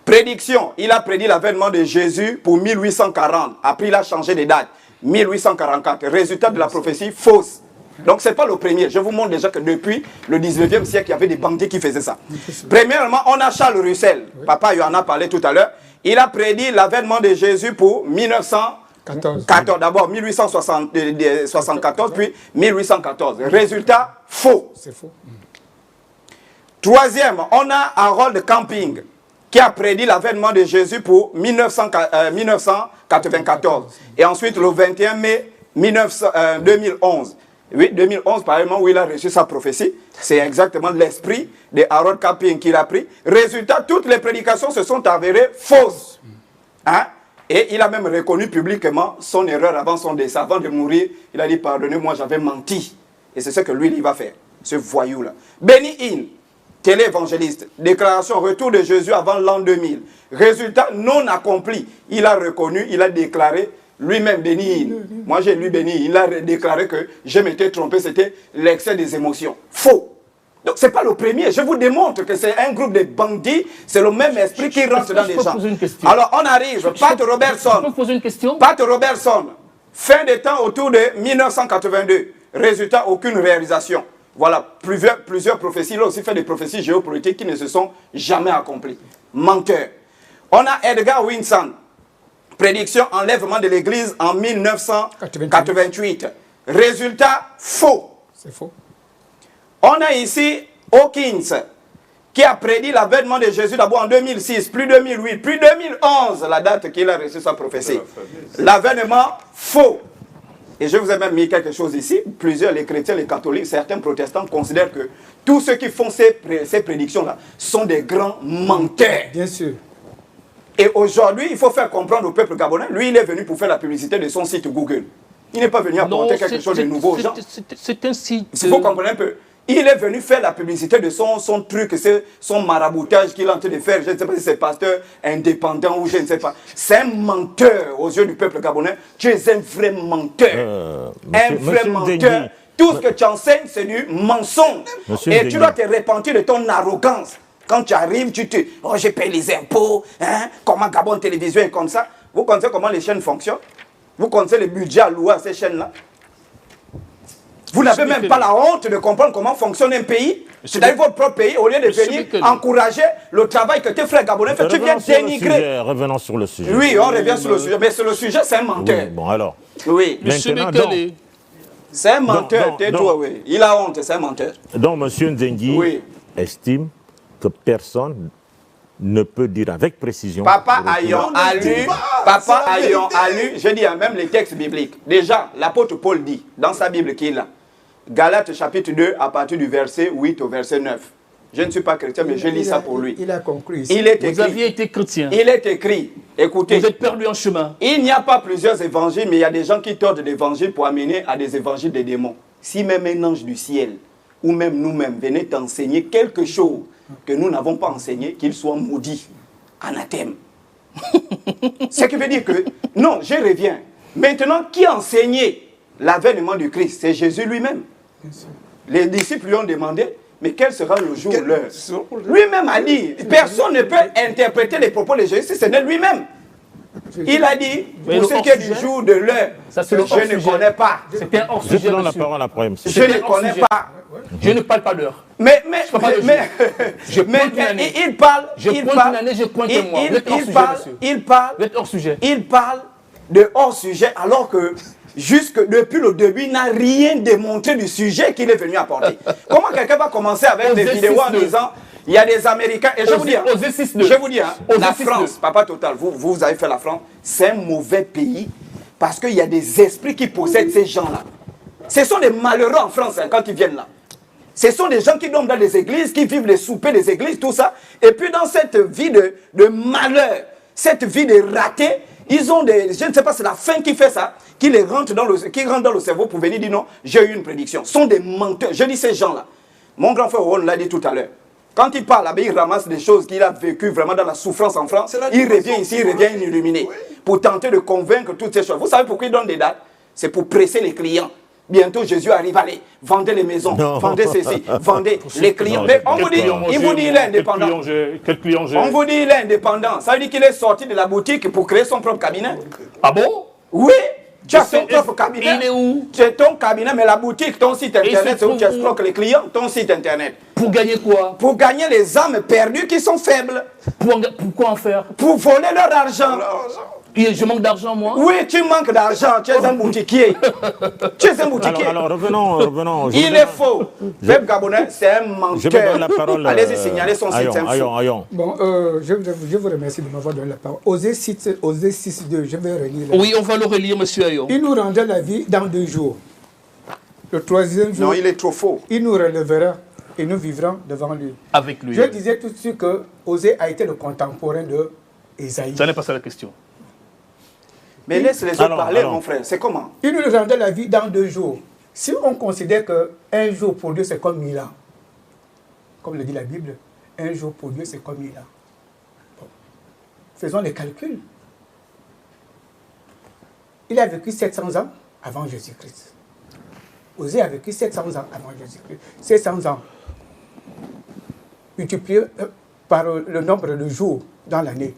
Prédiction, il a prédit l'avènement de Jésus pour 1840. Après, il a changé de date. 1844. Résultat de la prophétie fausse. Donc, ce n'est pas le premier. Je vous montre déjà que depuis le 19e siècle, il y avait des bandits qui faisaient ça. Premièrement, on a Charles Russell. Papa, il en a parlé tout à l'heure. Il a prédit l'avènement de Jésus pour 1914. D'abord 1874, puis 1814. Résultat, faux. C'est faux. Troisième, on a Harold Camping, qui a prédit l'avènement de Jésus pour 1994. Et ensuite, le 21 mai 2011. Oui, 2011, par exemple, où il a reçu sa prophétie. C'est exactement l'esprit de Harold Camping qu'il a pris. Résultat, toutes les prédications se sont avérées fausses. Hein? Et il a même reconnu publiquement son erreur avant son décès. Avant de mourir, il a dit, pardonnez-moi, j'avais menti. Et c'est ce que lui, il va faire, ce voyou-là. Benny Hinn, téléévangéliste, déclaration retour de Jésus avant l'an 2000. Résultat non accompli. Il a reconnu, il a déclaré, lui-même Benny Hinn. Moi, j'ai lu Benny Hinn, il a déclaré que je m'étais trompé, c'était l'excès des émotions. Faux. Donc, ce n'est pas le premier. Je vous démontre que c'est un groupe de bandits. C'est le même esprit qui rentre dans les gens. Alors, on arrive. Pat Robertson. Je peux poser une question? Pat Robertson. Fin des temps autour de 1982. Résultat, aucune réalisation. Voilà, plusieurs prophéties. Il a aussi fait des prophéties géopolitiques qui ne se sont jamais accomplies. Menteur. On a Edgar Winson. Prédiction enlèvement de l'église en 1988. Résultat, faux. C'est faux. On a ici Hawkins, qui a prédit l'avènement de Jésus d'abord en 2006, puis 2008, puis 2011, la date qu'il a reçu sa prophétie. L'avènement faux. Et je vous ai même mis quelque chose ici. Plusieurs, les chrétiens, les catholiques, certains protestants considèrent que tous ceux qui font ces prédictions-là sont des grands menteurs. Bien sûr. Et aujourd'hui, il faut faire comprendre au peuple gabonais, lui, il est venu pour faire la publicité de son site Google. Il n'est pas venu apporter quelque chose de nouveau aux gens. C'est un site... Vous comprenez un peu? Il est venu faire la publicité de son truc, son maraboutage qu'il est en train de faire. Je ne sais pas si c'est pasteur indépendant ou je ne sais pas. C'est un menteur aux yeux du peuple gabonais. Tu es un vrai menteur. Un vrai menteur. Tout ce que tu enseignes, c'est du mensonge. Et tu dois te repentir de ton arrogance. Quand tu arrives, tu te... Oh, je paye les impôts. Hein? Comment Gabon Télévision est comme ça? Vous connaissez comment les chaînes fonctionnent? Vous connaissez le budget alloué à ces chaînes-là? Vous n'avez même pas la honte de comprendre comment fonctionne un pays. C'est-à-dire votre propre pays, au lieu de venir encourager le travail que tes frères gabonais font, tu viens dénigrer. Revenons sur le sujet. Oui, on revient sur le sujet. Mais sur le sujet, c'est un menteur. Oui, bon, alors. Oui. Monsieur Mekele. C'est un menteur, tais-toi, oui. Il a honte, c'est un menteur. Donc, M. Nzengi estime que personne ne peut dire avec précision. Papa ayant lu, je dis même les textes bibliques. Déjà, l'apôtre Paul dit, dans sa Bible qu'il a, Galates chapitre 2, à partir du verset 8 au verset 9. Je ne suis pas chrétien, mais je lis ça pour lui. Il a conclu ici. Il est écrit, vous aviez été chrétien. Il est écrit, écoutez. Vous êtes perdu en chemin. Il n'y a pas plusieurs évangiles, mais il y a des gens qui tordent l'évangile pour amener à des évangiles des démons. Si même un ange du ciel ou même nous-mêmes, venait t'enseigner quelque chose que nous n'avons pas enseigné, qu'il soit maudit, anathème. Ce qui veut dire que, non, je reviens. Maintenant, qui a enseigné l'avènement du Christ? C'est Jésus lui-même. Les disciples lui ont demandé, mais quel sera le jour, l'heure? Lui-même a dit, personne ne peut interpréter les propos de Jésus si ce n'est lui-même. Il a dit, pour ce qui est du jour, de l'heure, je ne connais pas. C'était un Je te hors-sujet, donne la monsieur. parole après, monsieur. Je ne connais pas. Je ne parle pas d'heure. Mais Je pointe une année. il parle. Je il pointe parle- une année, je pointe un mois. Vous êtes hors il sujet, parle. monsieur. Il parle. Vous êtes hors sujet. Il parle de hors sujet alors que jusque depuis le début, il n'a rien démontré du sujet qu'il est venu apporter. Comment quelqu'un va commencer avec des Osée vidéos en 6.2. disant il y a des Américains et je vous dis, hein, Osée 6.2. je vous dis, hein, Osée la 6.2. France, papa total, vous avez fait la France, c'est un mauvais pays parce qu'il y a des esprits qui possèdent ces gens-là. Ce sont des malheureux en France hein, quand ils viennent là. Ce sont des gens qui dorment dans des églises, qui vivent les soupers des églises, tout ça. Et puis dans cette vie de malheur, cette vie de raté, ils ont des, je ne sais pas, c'est la faim qui fait ça, qui rentre dans le cerveau pour venir dire non, j'ai eu une prédiction. Ce sont des menteurs. Je dis ces gens-là. Mon grand frère Ron l'a dit tout à l'heure. Quand il parle, il ramasse des choses qu'il a vécues vraiment dans la souffrance en France. Il revient ici, il revient illuminé. Pour tenter de convaincre toutes ces choses. Vous savez pourquoi il donne des dates? C'est pour presser les clients. Bientôt, Jésus arrive, allez, vendez les maisons, vendez ceci, vendez les clients. Mais on vous dit, il vous dit il est indépendant. Quel client j'ai? On vous dit il est indépendant. Ça veut dire qu'il est sorti de la boutique pour créer son propre cabinet. Ah bon? Oui, tu as ton propre cabinet. Il est où? C'est ton cabinet, mais la boutique, ton site internet, c'est où tu trouve où? escroques les clients, ton site internet. Pour gagner quoi? Pour gagner les âmes perdues qui sont faibles. Pourquoi en faire? Pour voler leur argent. Je manque d'argent, moi? Oui, tu manques d'argent, tu es un boutiquier. Tu es un boutiquier. Alors revenons. Il est faux. Peuple gabonais, c'est un Je vais donner menteur. la parole. Allez-y signaler son site info. Ayons. Bon, je vous remercie de m'avoir donné la parole. Osée 6.2, je vais relire. Là. Oui, on va le relire, monsieur Ayon. Il nous rendra la vie dans 2 jours. Le 3e jour, Non, il est trop faux. il nous relèvera et nous vivrons devant lui. Avec lui. Je disais tout de suite que Osée a été le contemporain de Ésaïe. Ça n'est pas ça la question. Mais laisse les autres Alors, parler, alors. mon frère. C'est comment? Il nous rendra la vie dans 2 jours. Si on considère qu'un jour pour Dieu, c'est comme 1000 ans, comme le dit la Bible, un jour pour Dieu, c'est comme 1000 ans. Bon. Faisons les calculs. Il a vécu 700 ans avant Jésus-Christ. Osée a vécu 700 ans avant Jésus-Christ. 700 ans. Multiplié par le nombre de jours dans l'année.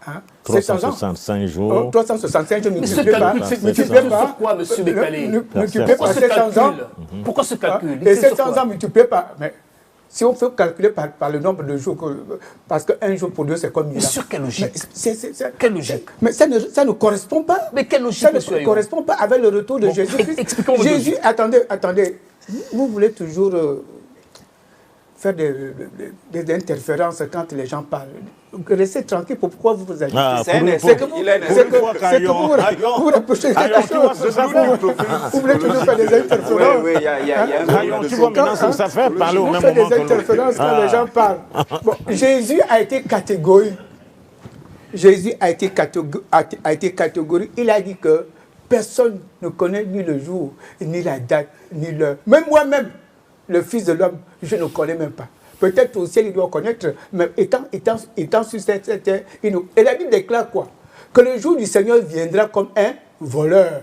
Hein? 700 ans. 365 jours. 365 jours Mais ce multiplié par... calcul, c'est multiplié par- sur quoi, monsieur Bécalé? multiplié par Pourquoi ce 700 ans. calcul? Pourquoi ce calcul? Et C'est sur 700 quoi? ans multiplié par... Mais si on fait calculer par le nombre de jours, parce qu'un jour pour Dieu, c'est comme 1000 ans. Mais sur quelle logique? Mais Quelle logique? Mais ça ne correspond pas. Mais quelle logique, Ça ne monsieur Ayon? correspond pas avec le retour de Bon, Jésus-Christ. expliquons-moi Jésus, logique. attendez. Vous voulez toujours faire des interférences quand les gens parlent. Restez tranquille, pourquoi vous vous agitez? Ah, C'est un pour- esprit. pour- Il est un pour esprit. une fois qu'Ayon- vous rapprochez Ayon, quelque tu vois, chose. c'est ça fait. Vous voulez toujours faire des Oui, interférences. oui, il y a un Ayon, tu vois maintenant, ça fait parler au Vous même faites moment des que interférences quand les gens parlent. Bon, Jésus a été catégorique. A été catégorique. Il a dit que personne ne connaît ni le jour, ni la date, ni l'heure. Même moi-même, le Fils de l'homme, je ne connais même pas. Peut-être au ciel, il doit connaître, mais étant sur cette terre, et la Bible déclare quoi? Que le jour du Seigneur viendra comme un voleur.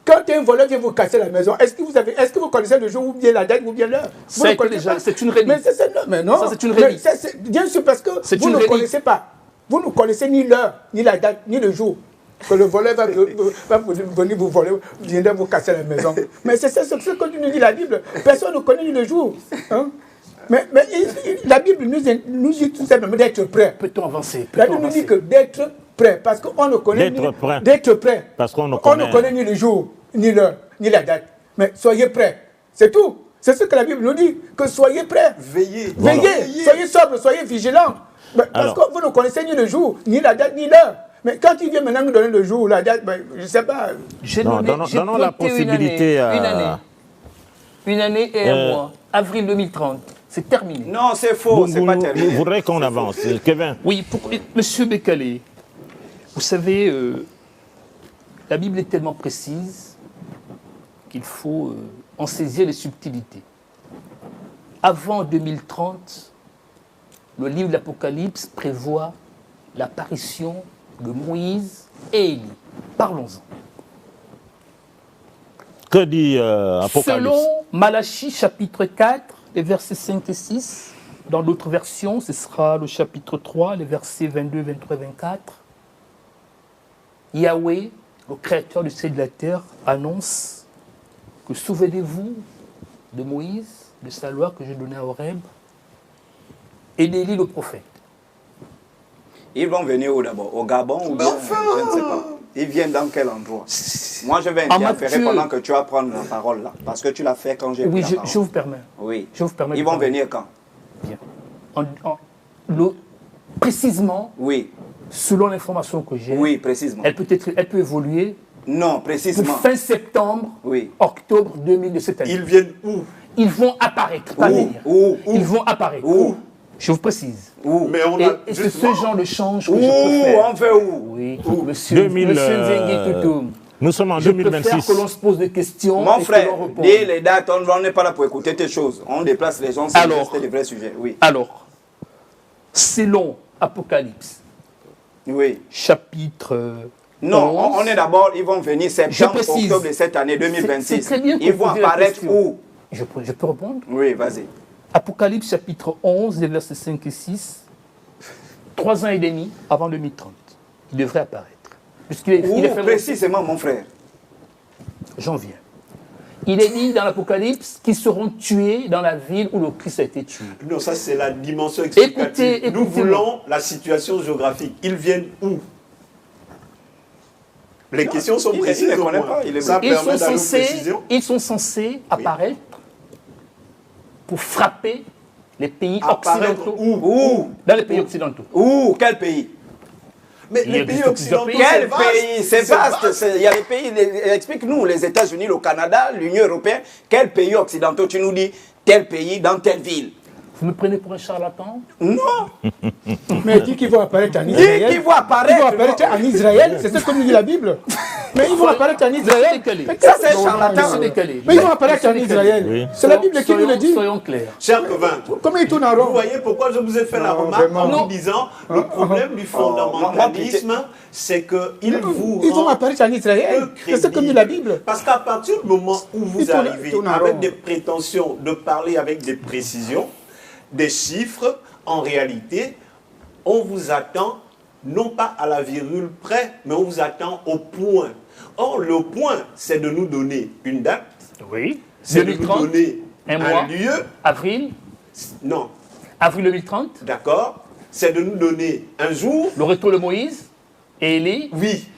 Quand un voleur vient vous casser la maison, est-ce que vous connaissez le jour ou bien la date ou bien l'heure? Vous Ça ne a été connaissez déjà, pas. c'est une réalité. Mais non. Ça, c'est une Mais réalité. bien sûr, parce que C'est vous une ne réalité. connaissez pas. Vous ne connaissez ni l'heure, ni la date, ni le jour. Que le voleur va venir vous voler, viendra vous casser la maison. Mais c'est ce que nous dit la Bible. Personne ne connaît ni le jour. Hein? Mais la Bible nous dit tout simplement d'être prêt. Peut-on avancer? La Peut-on Bible nous dit avancer? que d'être prêt, parce qu'on ne connaît D'être prêt. D'être prêt. Parce qu'on ne On ne connaît ni le jour, ni l'heure, ni la date. Mais soyez prêts. C'est tout. C'est ce que la Bible nous dit, que soyez prêts. Veillez. Veillez, soyez sobres, soyez vigilants. Mais parce Alors. que vous ne connaissez ni le jour, ni la date, ni l'heure. Mais quand il vient maintenant nous donner le jour, la date, ben, je ne sais pas. J'ai Non, donnons la pointé possibilité une année et un mois. Avril 2030. C'est terminé. Non, c'est faux, c'est pas Vous terminé. voudrez qu'on avance. Kevin. Oui, monsieur Bécalé, vous savez, la Bible est tellement précise qu'il faut en saisir les subtilités. avant 2030, le livre de l'Apocalypse prévoit l'apparition de Moïse et Élie. Parlons-en. Que dit Apocalypse? Selon Malachie chapitre 4, les versets 5 et 6, dans d'autres versions, ce sera le chapitre 3, les versets 22, 23 et 24, Yahweh, le créateur du ciel et de la terre, annonce que souvenez-vous de Moïse, de sa loi que j'ai donnée à Horeb, et d'Élie le prophète. Ils vont venir où d'abord? Au Gabon ou bien, je ne sais pas. Ils viennent dans quel endroit? Moi, je vais interférer pendant que tu vas prendre la parole là. Parce que tu l'as fait quand j'ai pris Oui, la parole. je vous permets. Oui. Je vous permets Ils de vont parler. venir quand? Bien. Précisément, Oui. selon l'information que j'ai, Oui, précisément. elle peut évoluer Non, pour précisément. fin septembre, Oui. octobre 2000 de cette année. Ils viennent où? Ils vont apparaître, pas venir. Où? Ils vont apparaître. Où? Je vous précise. Où? Mais on Et, a et c'est justement- ce genre de change que Où? je peux faire. On fait où? Oui, monsieur, 2000, monsieur Nzengi Toutoum. Nous sommes en Je préfère 2026. que l'on se pose des questions Mon et frère, que l'on réponde. dis les dates, on n'est pas là pour écouter tes choses. On déplace les gens, Alors. c'est des vrais sujets. Oui. Alors, selon Apocalypse, Oui. chapitre Non, 11, on est d'abord, ils vont venir septembre, précise. octobre de cette année 2026. C'est très bien que Ils vous vont posiez la apparaître question. où? je peux répondre. Oui, vas-y. Apocalypse chapitre 11, les versets 5 et 6, 3 ans et demi avant 2030. Il devrait apparaître. Puisqu'il est, Où il est fait précisément, mon frère? J'en viens. Il est dit dans l'Apocalypse qu'ils seront tués dans la ville où le Christ a été tué. Non, ça c'est la dimension explicative. Nous écoutez-moi. voulons la situation géographique. Ils viennent où? Les questions sont il précises. ne au connaît moins. pas, il est Ça bon. permet d'aller aux précisions. Ils sont censés apparaître pour frapper les pays Apparaître occidentaux. Où? Dans les pays occidentaux. Où? Quel pays? Mais Il les existe pays plusieurs occidentaux, pays. Quel vaste. pays? C'est vaste. Il y a des pays, explique-nous, les États-Unis, le Canada, l'Union européenne. Quel pays occidentaux? Tu nous dis tel pays dans telle ville. Vous me prenez pour un charlatan? Non. Mais dit qu'ils vont apparaître en Dis Israël. qu'ils vont apparaître. Ils vont apparaître en Israël, c'est ce que nous dit la Bible. Mais ils vont apparaître en Israël. décalé. Ça, c'est Non, charlatan. C'est décalé. Mais ils vont apparaître en C'est décalé. Israël. Oui. C'est la Bible qui nous le dit. Soyons clairs. Cher Kevin, Comment ils tournent en vous rond? voyez pourquoi je vous ai fait la Non, remarque vraiment. en Non. vous disant le problème du fondamentalisme, c'est qu'il vous Ils vont rend apparaître en Israël. peu C'est ce que nous dit la Bible. Parce qu'à partir du moment où vous Ils tournent- arrivez tournent en avec rond. des prétentions de parler avec des précisions, des chiffres, en réalité, on vous attend non pas à la virgule près, mais on vous attend au point. Or, le point, c'est de nous donner une date, Oui. c'est de nous 2030, donner un mois. lieu. Avril. Non, Avril 2030. d'accord? C'est de nous donner un jour, Le retour de Moïse et Élie oui.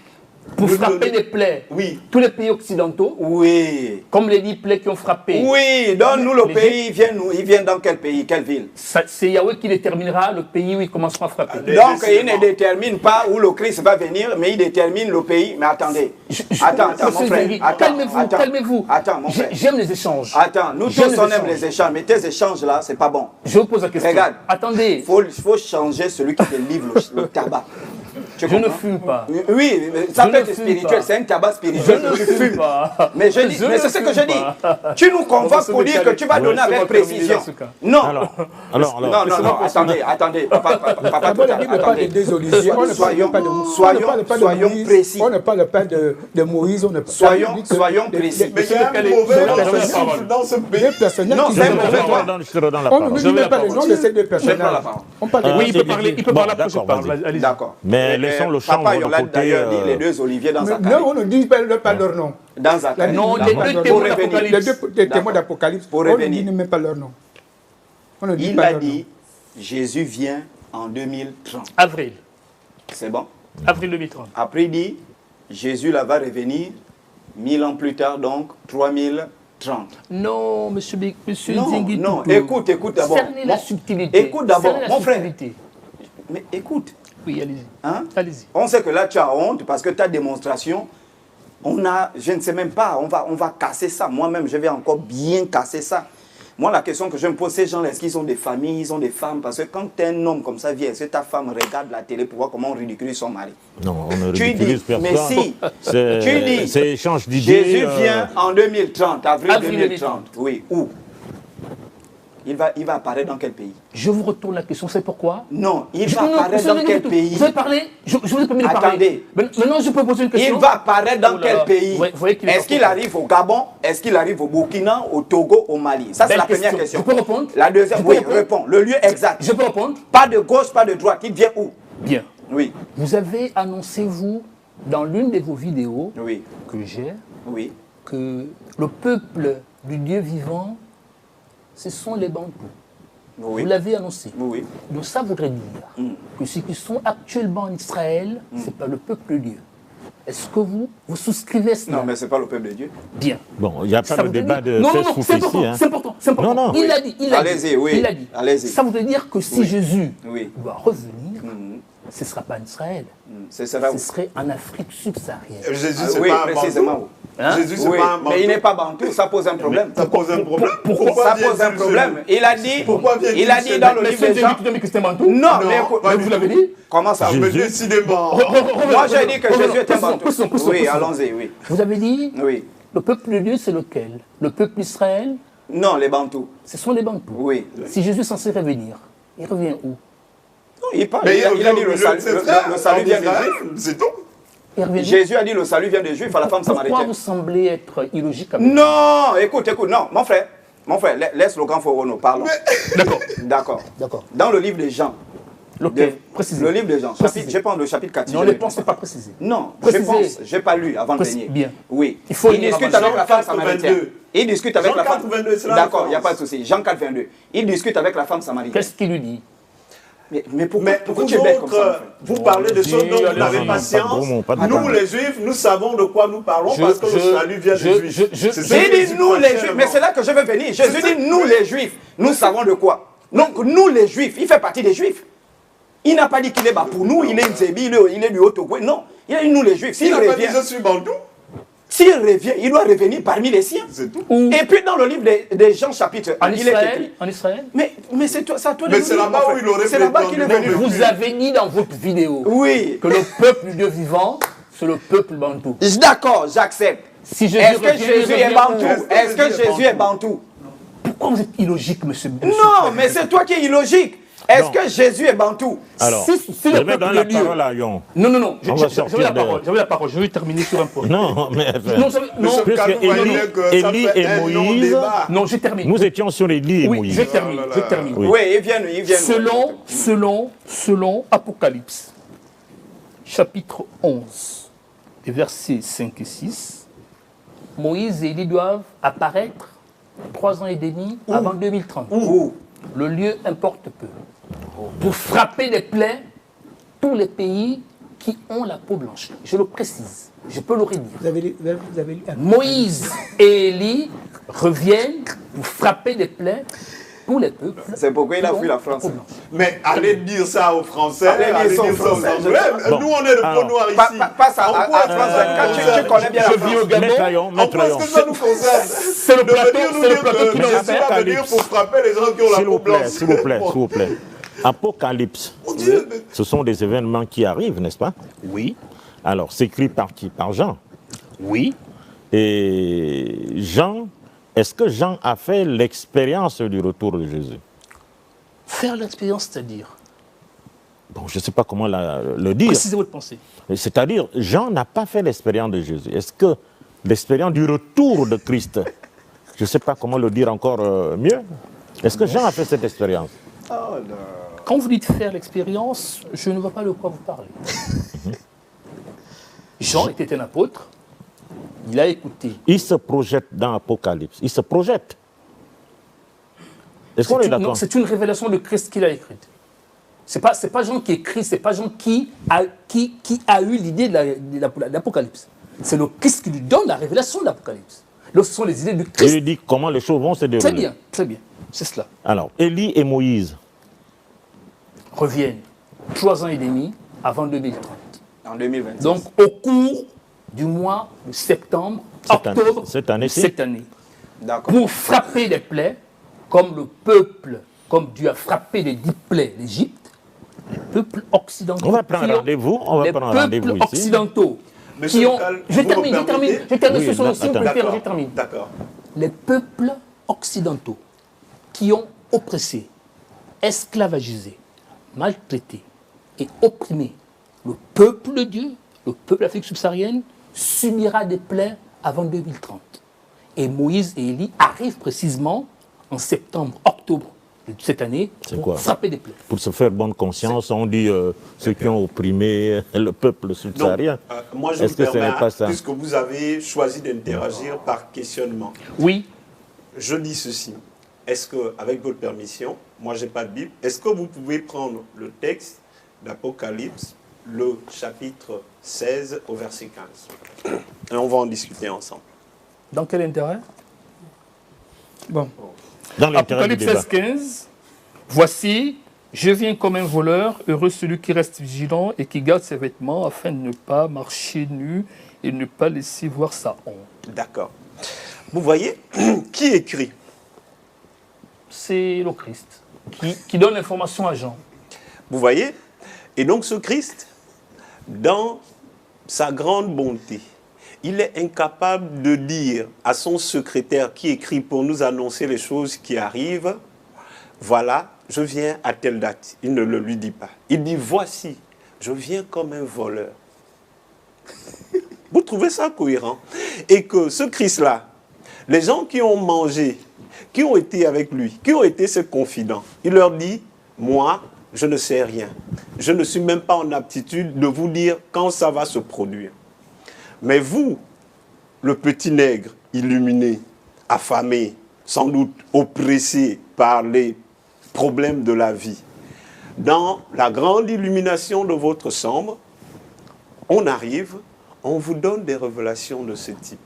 pour Nous frapper donner- des plaies. Oui. Tous les pays occidentaux, Oui. comme les 10 plaies qui ont frappé. Oui, donne-nous le Les- pays. Ils viennent dans quel pays? Quelle ville? C'est Yahweh qui déterminera le pays où ils commenceront à frapper. Allez. Donc, il Décidément. ne détermine pas où le Christ va venir, mais il détermine le pays. Mais attendez. Attends, mon Monsieur frère. Zengui, Attends, calmez-vous, attends. calmez-vous. Attends, mon frère. J'aime les échanges. Attends, nous J'aime tous, on les aime les échanges, mais tes échanges là, c'est pas bon. Je vous pose la question. Regarde. Attendez, Il faut changer celui qui te livre le tabac. Tu je ne comprends? fume pas. Oui, mais ça Je peut ne être fume spirituel, pas. c'est un tabac Je spirituel. ne Tu fume fumes. pas. Mais c'est ce que je fume dis. pas. Tu nous convoques se pour dire que décaler. tu vas Oui. donner avec Laissez-moi terminer précision. dans ce cas. Non. Alors, Non, attendez. Papa, D'abord, la Bible parle de deux Oliviers. On ne Soyons- parle pas de soyons Moïse. précis. On ne parle pas de Moïse. On ne Soyons dit que- soyons précis. Mais il y a un Quel est- mauvais quel est- leadership dans ce pays. Deux personnages Non, qui c'est sont- mauvais. je te redonne la On parole. ne dit même pas le nom de ces deux Je prends la personnages. parole. On parle de Oui, il peut deux parler, Oliviers. il peut parler Bon, après je d'accord, parle. vas-y. Allez-y. D'accord. Mais laissons le champ Papa de Yolande côté, d'ailleurs dit les deux Oliviers dans Mais Zacharie. non, on ne dit pas leur nom. Dans La Zacharie. Bible Non, ne les dit pas deux leur témoins nom. d'Apocalypse. Les deux témoins D'accord. d'Apocalypse, Pour on ne revenir. dit même pas leur nom. On ne dit Il pas a leur nom. dit, Jésus vient en 2030. Avril. C'est bon? Avril 2030. Après, il dit, Jésus là va revenir 1000 ans plus tard, donc 3030. Non, monsieur Non, Zengui non, Toutou. écoute d'abord. Cernez la Mon- subtilité. Écoute d'abord, Cernez la mon frère. subtilité. Mais écoute, Oui, allez-y. hein? Allez-y. On sait que là tu as honte parce que ta démonstration, je ne sais même pas, on va casser ça. Moi-même, je vais encore bien casser ça. Moi, la question que je me pose, ces gens-là, est-ce qu'ils ont des familles, ils ont des femmes? Parce que quand un homme comme ça vient, est-ce que ta femme regarde la télé pour voir comment on ridiculise son mari? Non, on ne Tu ridiculise dis, personne. mais si, tu dis, C'est échange d'idées. Jésus vient en 2030, avril Avril 2030. Oui, où? Il va apparaître dans quel pays? Je vous retourne la question, c'est pourquoi? Non, il Je- va non, apparaître non, dans quel pays? Vous avez parlé, je vous ai permis de parler. Attendez. Maintenant, je peux poser une question. Il va apparaître dans Oh là là. quel pays? Vous voyez qu'il est Est-ce qu'il pas arrive au Gabon? Est-ce qu'il arrive au Burkina, au Togo, au Mali? Ça, c'est Belle la première question. question. Je peux répondre? La deuxième, Je peux oui, répondre? réponds. Le lieu exact. Je peux répondre? Pas de gauche, pas de droite. Il vient où? Bien. Oui, Vous avez annoncé, vous, dans l'une de vos vidéos oui, que j'ai, oui. que le peuple du Dieu vivant, ce sont les Bantous. Oui. Vous l'avez annoncé. Oui. Donc ça voudrait dire que ceux qui sont actuellement en Israël, ce n'est pas le peuple de Dieu. Est-ce que vous souscrivez à cela? Non, mais ce n'est pas le peuple de Dieu. Bien. Bon, il n'y a Ça pas de voudrait débat dire- de non, non, Facebook c'est important, ici. Hein. c'est important, c'est important. Non, non. Il l'a dit, il l'a dit. Allez-y, oui. Il l'a dit. Allez-y. Ça voudrait dire que si Oui. Jésus Oui. doit revenir, ce ne sera pas en Israël. Ce sera où? Ce serait en Afrique subsaharienne. Jésus, Ah, c'est oui, pas un précisément bantou. où? Hein? Jésus, c'est Oui, pas un bantou. mais il n'est pas bantou, ça pose un problème. Ça pose un problème. Ça vient pose un Jésus problème. chez Il a dit, Pourquoi vient il a Jésus dit chez dans nous? le Mais livre c'est des gens. Jésus qui est Bantou? Non, mais écoute, Mais vous l'avez dit? comment ça? Mais Jésus. décidément. Moi, j'ai dit que Jésus était un bantou. Poussons. Oui, allons-y, oui. Vous avez dit, Oui. le peuple de Dieu, c'est lequel? Le peuple d'Israël, Non, les bantous. ce sont les Bantous. Oui. Si Jésus est censé revenir, il revient où? Non, il parle. Mais Il a dit le salut vient des Juifs. C'est tout. Il revient où? Jésus a dit le salut vient des Juifs à la femme Pourquoi samaritaine. vous semblez être illogique avec Non, écoute, non, mon frère, laisse le grand Forono, parlons. D'accord. D'accord. D'accord. Dans le livre des gens, Lequel? Précisez. le livre des gens, Précisez. je pense le chapitre 4. si Non, je ne me trompe pensez pas préciser. Non, Précisez. je pense, je n'ai pas lu avant de Précisez. venir. Bien. Oui. Il faut lire discute avant. avec la femme Jean 4, samaritaine. 22. Il discute avec Jean la 4, femme. 22, c'est la D'accord, il n'y a référence. pas de souci. Jean 4, 22. Il discute avec la femme samaritaine. Qu'est-ce qu'il lui dit? Mais pourquoi, Mais pourquoi vous tu es bête comme ça, mon autres, frère? vous parlez de choses dont vous allez-y. n'avez Non, pas pas de science. gros mots, pas de Nous, gros les Juifs, nous savons de quoi nous parlons parce que le salut vient des Juifs. C'est ce que J'ai dit Jésus nous les croit Juifs, mais c'est là que je veux venir. Jésus C'est dit nous les Juifs, nous savons de quoi. Donc nous les Juifs, il fait partie des Juifs. Il n'a pas dit qu'il est bas pour nous, il est Nzébi, il est du Haut-Togo. Non, il a dit nous les Juifs. Il S'il n'a pas dit revient, je suis bantou. s'il revient, il doit revenir parmi les siens. C'est tout. Et puis dans le livre des Jean chapitre 1, En il est Israël? écrit. En Israël? Mais c'est toi, ça toi de Mais nous c'est dire, là-bas mon où il frère. aurait C'est là-bas qu'il est prétendu. venu. Vous avez dit dans votre vidéo Oui. que le peuple du Dieu vivant, c'est le peuple bantou. D'accord, j'accepte. Si Jésus Est-ce que revient, il Jésus est revient bantou? où? Est-ce que Jésus est bantou? Pourquoi vous êtes illogique, monsieur? Non, mais c'est toi qui es illogique. Est-ce Non. que Jésus est bantou? Alors, Si je le vais peuple donner de la Dieu. parole à Yon. Non, On va sortir j'avais la de- parole, je vais terminer sur un point. Non, mais Non, non, puisque Quand vous voyez que ça Élie fait et un Moïse, non-débat. non, je termine. nous étions sur Élie et Oui, Moïse. je termine, je termine. Oui. Oui, ils viennent. Selon Apocalypse, chapitre 11, les versets 5 et 6, Moïse et Élie doivent apparaître 3 ans et demi avant 2030. Où? Le lieu importe peu. Pour frapper des plaies tous les pays qui ont la peau blanche. Je le précise, je peux le redire. Vous avez lu Moïse et Élie reviennent pour frapper des plaies tous les peuples. C'est pourquoi il a qui fui ont la France. peau blanche. Mais allez dire ça aux Français, Allez dire ça aux aux Français. Anglais. Bon. Nous, on est le Alors, peau noir ici. Passe à En quoi France est-ce que ça 24, nous tu concerne? connais bien la Je vis au France. Gabon. Métaillon, En quoi est-ce métaillon. que ça nous concerne? C'est le De plateau, venir nous c'est le dire plateau que qui nous Jésus a fait. va venir pour frapper les gens qui ont la S'il peau vous plaît, blanche. s'il vous plaît, s'il vous plaît. Apocalypse, Mon Dieu, mais- ce sont des événements qui arrivent, n'est-ce pas? Oui, Alors, c'est écrit par qui? Par Jean. oui. Et Jean, est-ce que Jean a fait l'expérience du retour de Jésus? Faire l'expérience, c'est-à-dire Bon, je ne sais pas comment le dire. précisez votre pensée. C'est-à-dire, Jean n'a pas fait l'expérience de Jésus. Est-ce que l'expérience du retour de Christ, je ne sais pas comment le dire encore mieux, est-ce que Jean a fait cette expérience? Quand vous dites faire l'expérience, je ne vois pas de quoi vous parlez. Jean était un apôtre. Il a écouté. Il se projette dans Apocalypse. Il se projette. Est-ce qu'on est Non, d'accord? c'est une révélation de Christ qu'il a écrite. C'est pas Jean qui écrit, c'est pas Jean qui a eu l'idée de l'Apocalypse. C'est le Christ qui lui donne la révélation de l'Apocalypse. Donc ce sont les idées du Il Christ. lui dit comment les choses vont se dérouler. Très bien. C'est cela. Alors, Élie et Moïse, Reviennent 3 ans et demi avant 2030. En 2026. Donc au cours du mois de septembre, octobre, cette année, cette année, D'accord. pour frapper des plaies, comme le peuple, comme Dieu a frappé les 10 plaies d'Égypte, les peuples occidentaux. on va prendre qui ont- rendez-vous. On va les prendre rendez-vous peuples ici. occidentaux Monsieur qui ont. Cal, Je vous termine, me je termine. permettez? Je termine Oui, sur ce attends. je D'accord. termine. D'accord. Les peuples occidentaux qui ont oppressé, esclavagisé, maltraité et opprimé, le peuple de Dieu, le peuple de l'Afrique subsaharienne, subira des plaies avant 2030. Et Moïse et Élie arrivent précisément en septembre, octobre de cette année pour frapper des plaies. Pour se faire bonne conscience, on dit ceux qui ont opprimé le peuple subsaharien. Moi, je me permets, puisque vous avez choisi d'interagir par questionnement. Oui. Je dis ceci. Est-ce que, avec votre permission, moi, je n'ai pas de Bible, est-ce que vous pouvez prendre le texte d'Apocalypse, le chapitre 16 au verset 15. Et on va en discuter ensemble. Dans quel intérêt? Bon. Dans l'intérêt du débat. Apocalypse 16, 15. Voici, je viens comme un voleur, heureux celui qui reste vigilant et qui garde ses vêtements afin de ne pas marcher nu et ne pas laisser voir sa honte. D'accord. Vous voyez, qui écrit? C'est le Christ qui donne l'information à Jean. Vous voyez? Et donc ce Christ, dans sa grande bonté, il est incapable de dire à son secrétaire qui écrit pour nous annoncer les choses qui arrivent, voilà, je viens à telle date. Il ne le lui dit pas. Il dit, voici, je viens comme un voleur. Vous trouvez ça cohérent? Et que ce Christ-là, les gens qui ont mangé, qui ont été avec lui, qui ont été ses confidents, il leur dit, moi, je ne sais rien. Je ne suis même pas en aptitude de vous dire quand ça va se produire. Mais vous, le petit nègre illuminé, affamé, sans doute oppressé par les problèmes de la vie, dans la grande illumination de votre chambre, on arrive, on vous donne des révélations de ce type.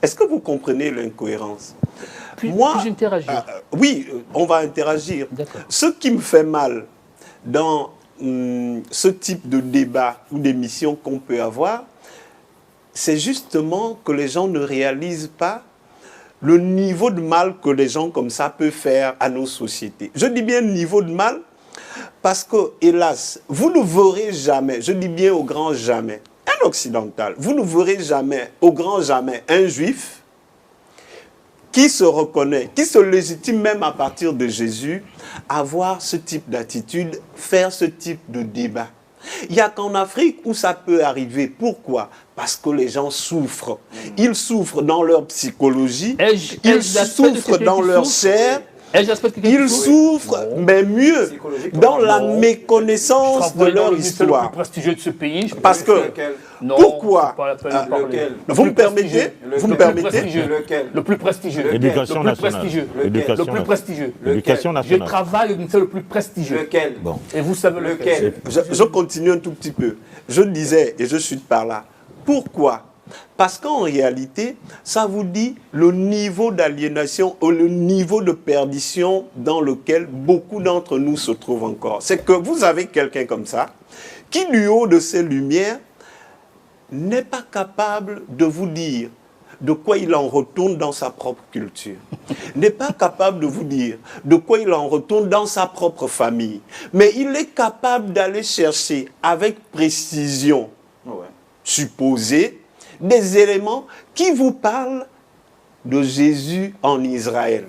Est-ce que vous comprenez l'incohérence? Puis-je interagir? Oui, on va interagir. Ce qui me fait mal dans ce type de débat ou d'émission qu'on peut avoir, c'est justement que les gens ne réalisent pas le niveau de mal que les gens comme ça peuvent faire à nos sociétés. Je dis bien niveau de mal parce que, hélas, vous ne verrez jamais, je dis bien au grand jamais, un occidental, vous ne verrez jamais, au grand jamais, un juif qui se reconnaît, qui se légitime même à partir de Jésus, avoir ce type d'attitude, faire ce type de débat. Il n'y a qu'en Afrique où ça peut arriver. Pourquoi? Parce que les gens souffrent. Ils souffrent dans leur psychologie, ils souffrent dans leur chair, ils souffrent, mais mieux, dans la méconnaissance de leur histoire. Le plus prestigieux de ce pays. Parce que, pourquoi? Vous me permettez? Vous me permettez? Le plus prestigieux. L'éducation nationale. Le plus prestigieux. L'éducation nationale. Je travaille au ministère le plus prestigieux. Lequel? Bon. Et vous savez lequel? Je continue un tout petit peu. Je disais, et je suis par là, pourquoi? Parce qu'en réalité, ça vous dit le niveau d'aliénation ou le niveau de perdition dans lequel beaucoup d'entre nous se trouvent encore. C'est que vous avez quelqu'un comme ça, qui du haut de ses lumières, n'est pas capable de vous dire de quoi il en retourne dans sa propre culture. N'est pas capable de vous dire de quoi il en retourne dans sa propre famille. Mais il est capable d'aller chercher avec précision, supposée, des éléments qui vous parlent de Jésus en Israël.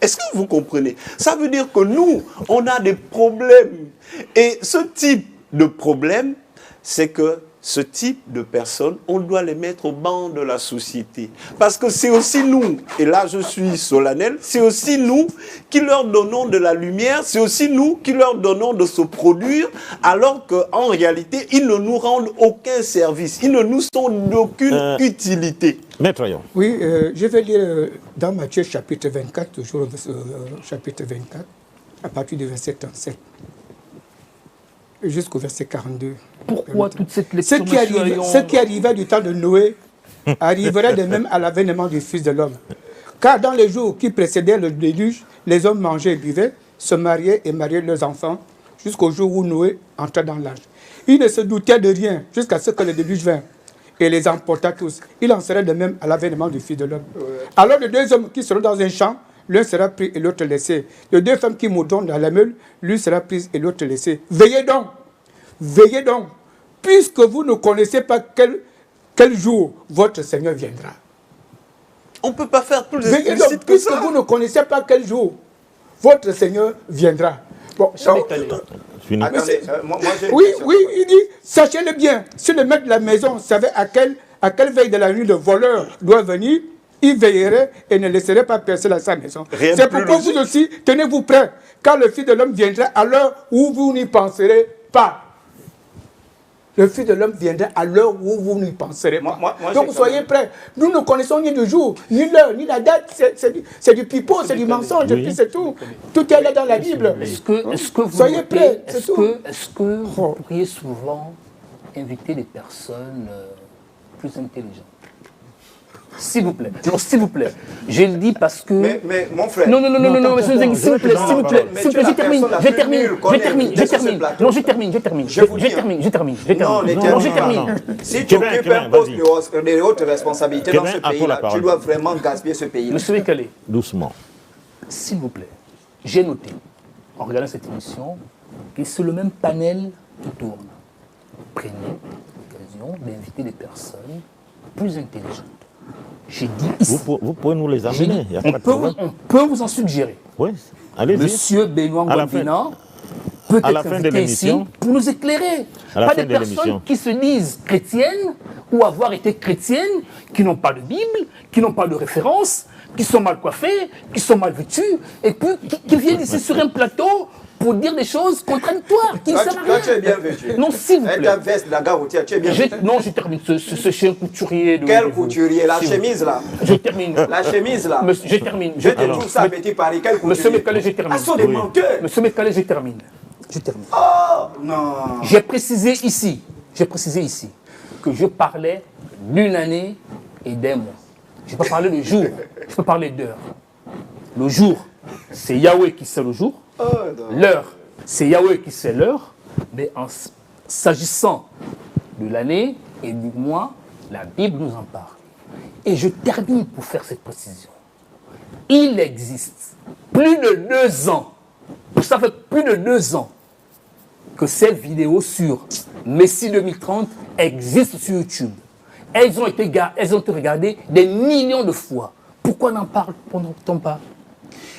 Est-ce que vous comprenez? Ça veut dire que nous, on a des problèmes. Et ce type de problème, c'est que ce type de personnes, on doit les mettre au banc de la société. Parce que c'est aussi nous, et là je suis solennel, c'est aussi nous qui leur donnons de la lumière, c'est aussi nous qui leur donnons de se produire, alors qu'en réalité, ils ne nous rendent aucun service, ils ne nous sont d'aucune utilité. Maître Yon. Oui, je vais lire dans Matthieu chapitre 24, toujours chapitre 24, à partir du verset 37. Jusqu'au verset 42. Pourquoi toute cette lecture? Ce qui arrivait du temps de Noé arriverait de même à l'avènement du Fils de l'homme. Car dans les jours qui précédaient le déluge, les hommes mangeaient et buvaient, se mariaient et mariaient leurs enfants, jusqu'au jour où Noé entra dans l'âge. Ils ne se doutaient de rien jusqu'à ce que le déluge vint et les emporta tous. Il en serait de même à l'avènement du Fils de l'homme. Alors les deux hommes qui seront dans un champ, l'un sera pris et l'autre laissé. Les deux femmes qui mourront dans la meule, l'une sera prise et l'autre laissée. Veillez donc, puisque vous ne connaissez pas quel jour votre Seigneur viendra. On ne peut pas faire plus Mais donc, explicite que puisque ça. vous ne connaissez pas quel jour votre Seigneur viendra. Bon, donc, Fini. Attendez, moi, j'ai une oui, question. oui, il dit, sachez-le bien, si le maître de la maison savait à quelle veille de la nuit le voleur doit venir, il veillerait et ne laisserait pas percer dans sa maison. Rien de C'est plus pourquoi logique. vous aussi, tenez-vous prêts, car le Fils de l'homme viendra à l'heure où vous n'y penserez pas. Le Fils de l'homme viendra à l'heure où vous n'y penserez pas. Moi, Donc j'ai soyez prêts. Nous ne connaissons ni le jour, ni l'heure, ni la date. C'est du pipeau, c'est du mensonge, et puis c'est tout. Tout est là dans la Bible. Est-ce que vous Soyez notez, prêts, c'est tout. est-ce que vous pourriez souvent inviter des personnes plus intelligentes? S'il vous plaît. Non, s'il vous plaît. Je le dis parce que... Mais mon frère. Non, monsieur Zeng, s'il vous plaît, s'il vous plaît. Mais S'il vous tu es plaît, la personne la plus nulle qu'on ait invitée sur ce plateau. Non, je termine. Je vous dis, Non, je termine. Si tu occupes un poste de haute responsabilité dans Kevin, ce à toi la pays-là, parole. tu dois vraiment gaspiller ce pays-là. Monsieur Bekale, Doucement. s'il vous plaît, j'ai noté, en regardant cette émission, que c'est le même panel qui tourne. Prenez l'occasion d'inviter des personnes plus intelligentes. J'ai dit ici. Vous pouvez nous les J'ai dit, amener. Il y a pas on de problème. peut vous en suggérer. Oui, allez-y. Monsieur Benoît À la fin- Ngwambina peut à la être fin de invité ici l'émission. pour nous éclairer. À la Pas fin des de personnes l'émission. qui se disent chrétiennes ou avoir été chrétiennes, qui n'ont pas de Bible, qui n'ont pas de référence, qui sont mal coiffées, qui sont mal vêtues, et puis qui viennent ici sur un plateau pour dire des choses contradictoires, qui ne Toi, servent à toi, tu es rien. bien vêtu. Non, s'il vous Avec plaît. ta veste de la gare routière, tu es bien vêtu. Non, je termine. Ce chien couturier. Quel couturier? La Si vous- chemise là. Je termine. La chemise là. Monsieur, je termine. Je te trouve ça, petit Paris. Quel couturier? Monsieur Mekale, je termine. Ah, ce sont des menteurs. Monsieur Mekale, je termine. Je termine. Oh, non. J'ai précisé ici que je parlais d'une année et d'un mois. Je ne peux pas parler de jour, je peux parler d'heure. Le jour, c'est Yahweh qui sait le jour. Oh, non. L'heure, c'est Yahweh qui sait l'heure. Mais s'agissant de l'année et du mois, la Bible nous en parle. Et je termine pour faire cette précision. Il existe plus de 2 ans, ça fait plus de 2 ans, que ces vidéos sur Messie 2030 existent sur YouTube. Elles ont été regardées des millions de fois. Pourquoi n'en parle-t-on pas?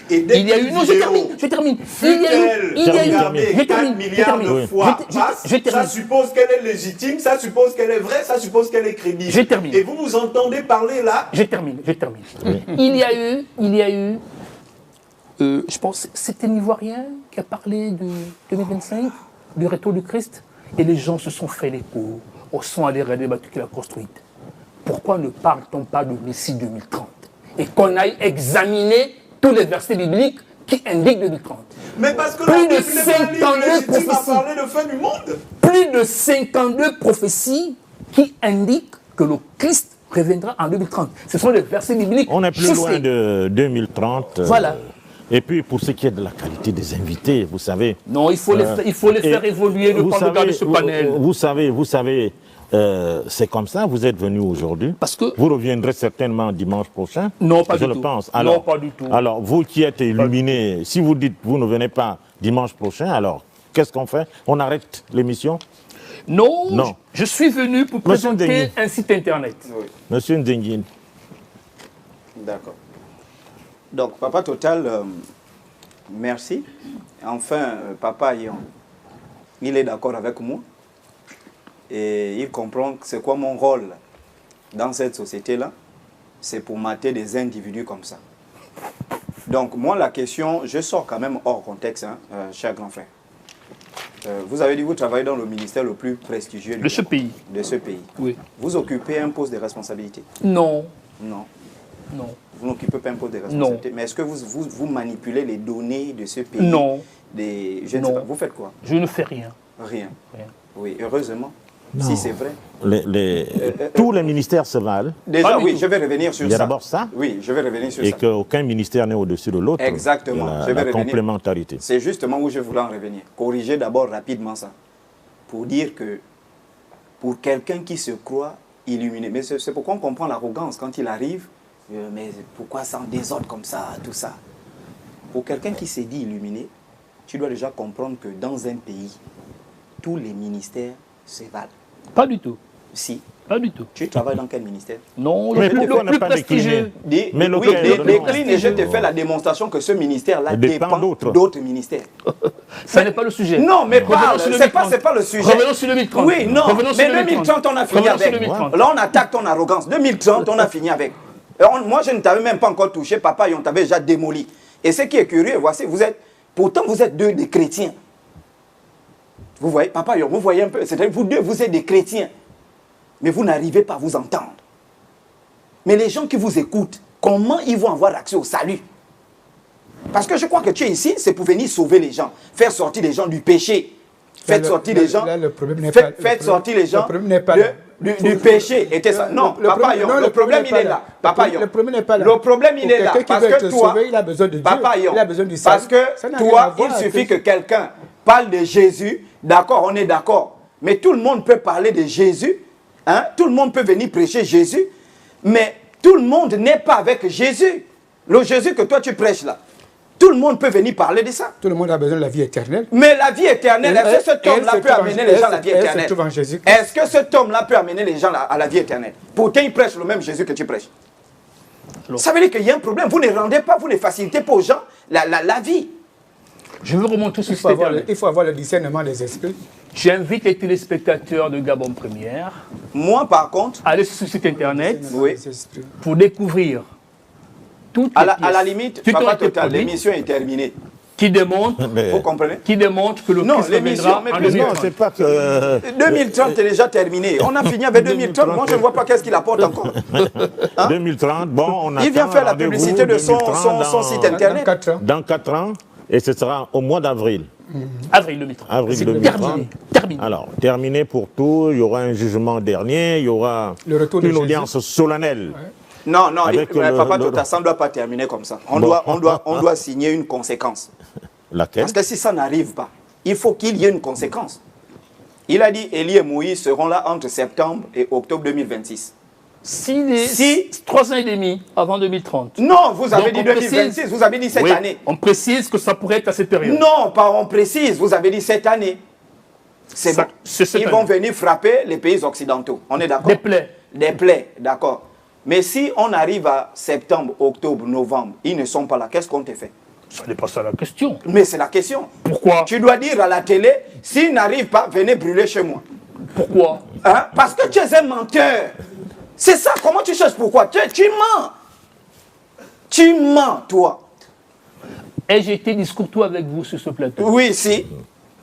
Et dès Il y a qu'une eu... Non, vidéo je termine. fut-elle regardée 4 milliards de fois passe, Je termine. ça suppose qu'elle est légitime, ça suppose qu'elle est vraie, ça suppose qu'elle est crédible. Je termine. Et vous vous entendez parler là. Je termine. Il y a eu, je pense, c'était un Ivoirien qui a parlé de 2025, du retour du Christ, et les gens se sont fait l'écho, au son à des bâtiments qu'il a construites. Pourquoi ne parle-t-on pas de Messie 2030 et qu'on aille examiner tous les versets bibliques qui indiquent 2030? Mais parce que Plus la de Bible n'est pas un livre 52 légitime à prophéties. parler de fin du monde. Plus de 52 prophéties qui indiquent que le Christ reviendra en 2030. Ce sont des versets bibliques. On est plus chiffrés. loin de 2030. Voilà. Et puis, pour ce qui est de la qualité des invités, vous savez... Non, il faut les faire évoluer, ne vous pas savez, regarder ce panel. Vous savez, c'est comme ça, vous êtes venu aujourd'hui. Parce que- Vous reviendrez certainement dimanche prochain. Non, pas je du le tout. pense. Non, Alors, pas du tout. Alors, vous qui êtes illuminé, si vous dites vous ne venez pas dimanche prochain, alors qu'est-ce qu'on fait? On arrête l'émission? Non, Non. Je suis venu pour Monsieur présenter Ndengui. un site internet. Oui, Monsieur Ndengine. d'accord. Donc, Papa Total, merci. Enfin, Papa Yon, il est d'accord avec moi. Et il comprend que c'est quoi mon rôle dans cette société-là. C'est pour mater des individus comme ça. Donc, moi, la question, je sors quand même hors contexte, hein, cher grand frère. Vous avez dit que vous travaillez dans le ministère le plus prestigieux De ce Congo, pays. De ce pays. Oui. Vous occupez un poste de responsabilité? Non, Non. non, Vous n'occupez pas un poste de responsabilité. Mais est-ce que vous manipulez les données de ce pays? non, Je ne Non. sais pas. Vous faites quoi? je ne fais rien. Rien. Rien. Oui, heureusement. Non. Si c'est vrai. Tous les ministères se valent. Déjà, Pas du oui, tout. je vais revenir sur Il y a ça. d'abord ça. Oui, je vais revenir sur Et ça. qu'aucun ministère n'est au-dessus de l'autre. Exactement. La, Je vais la revenir. complémentarité. C'est justement où je voulais en revenir. Corriger d'abord rapidement ça. Pour dire que pour quelqu'un qui se croit illuminé, mais c'est pourquoi on comprend l'arrogance quand il arrive, mais pourquoi ça en désordre comme ça, tout ça. Pour quelqu'un qui s'est dit illuminé, tu dois déjà comprendre que dans un pays, tous les ministères se valent. Pas du tout. Si. Pas du tout. Tu travailles dans quel ministère? Non, Mais le pourquoi ne plus pas prestigieux. Mais Oui, lequel? décline et je te fais la démonstration que ce ministère-là Dépend dépend d'autres. d'autres ministères. Ça n'est pas le sujet. Non, mais Revenons parle, sur le c'est pas, 2030. c'est pas le sujet. Revenons sur le 2030. Oui, non, Revenons sur mais le 2030, on a fini Revenons sur avec. le 2030. Là, on attaque ton arrogance. 2030, on a fini avec. Moi, je ne t'avais même pas encore touché, papa, et on t'avait déjà démoli. Et ce qui est curieux, voici, pourtant vous êtes deux des chrétiens. Vous voyez, papa, vous voyez un peu, c'est-à-dire vous deux, vous êtes des chrétiens. Mais vous n'arrivez pas à vous entendre. Mais les gens qui vous écoutent, comment ils vont avoir accès au salut? Parce que je crois que tu es ici, c'est pour venir sauver les gens, faire sortir les gens du péché. Faites sortir les gens. Le problème n'est pas. Faites sortir les gens Le problème n'est pas là. du péché. Et ça. Non, papa, le problème il est là. Papa, le problème n'est pas là. Le problème il est là. Quelqu'un qui veut être sauvé, il a besoin de Dieu. Papa, il a besoin du salut. parce que Ça n'a rien à toi, voir il avec suffit que quelqu'un parle de Jésus. D'accord, on est d'accord. Mais tout le monde peut parler de Jésus. Hein? Tout le monde peut venir prêcher Jésus. Mais tout le monde n'est pas avec Jésus. Le Jésus que toi tu prêches là. Tout le monde peut venir parler de ça. Tout le monde a besoin de la vie éternelle. Mais la vie éternelle, est-ce que cet homme-là peut amener les gens à la vie éternelle? Est-ce que cet homme-là peut amener les gens à la vie éternelle? Pourtant, il prêche le même Jésus que tu prêches. Ça veut dire qu'il y a un problème. Vous ne rendez pas, vous ne facilitez pas aux gens la vie. Je veux remonter sur Il faut avoir le discernement des esprits. J'invite les téléspectateurs de Gabon Première Moi, par contre, à aller sur ce site internet oui, pour découvrir toutes les à la pièces limite, qui ont papa été total, produites, l'émission est terminée. qui démontrent Vous comprenez? que le Non, Christ l'émission, reviendra mais en plus- 2030. Non, c'est pas que... 2030 est déjà terminé. On a fini avec 2030. Moi, je ne vois pas qu'est-ce qu'il apporte encore. 2030, bon, on attend Il vient faire la rendez-vous publicité de son 2030 site Dans internet. 4 ans. Dans 4 ans, et ce sera au mois d'avril. Avril 2030. Avril C'est 2030. terminé. Terminé. Alors, terminé pour tout, il y aura un jugement dernier, il y aura Le retour de une Jésus. audience solennelle. Non, non, Avec papa Tota, ça ne doit pas terminer comme ça. On doit signer une conséquence. Laquelle? Parce que si ça n'arrive pas, il faut qu'il y ait une conséquence. Il a dit Élie et Moïse seront là entre septembre et octobre 2026. 3 ans et demi avant 2030. Non, vous avez Donc, dit on 2026, précise- vous avez dit cette Oui, année. on précise que ça pourrait être à cette période. Non, pas on précise, vous avez dit cette année. C'est Ça- bon. c'est cette Ils année. vont venir frapper les pays occidentaux. On est d'accord? Des plaies. Des plaies, d'accord. Mais si on arrive à septembre, octobre, novembre, ils ne sont pas là, qu'est-ce qu'on te fait? Ça n'est pas ça la question. Mais c'est la question. Pourquoi? Tu dois dire à la télé, s'ils n'arrivent pas, venez brûler chez moi. Pourquoi? Hein? Parce que tu es un menteur. C'est ça, comment tu cherches pourquoi? Tu mens. Tu mens, toi. Ai-je été discourtois avec vous sur ce plateau? Oui, si.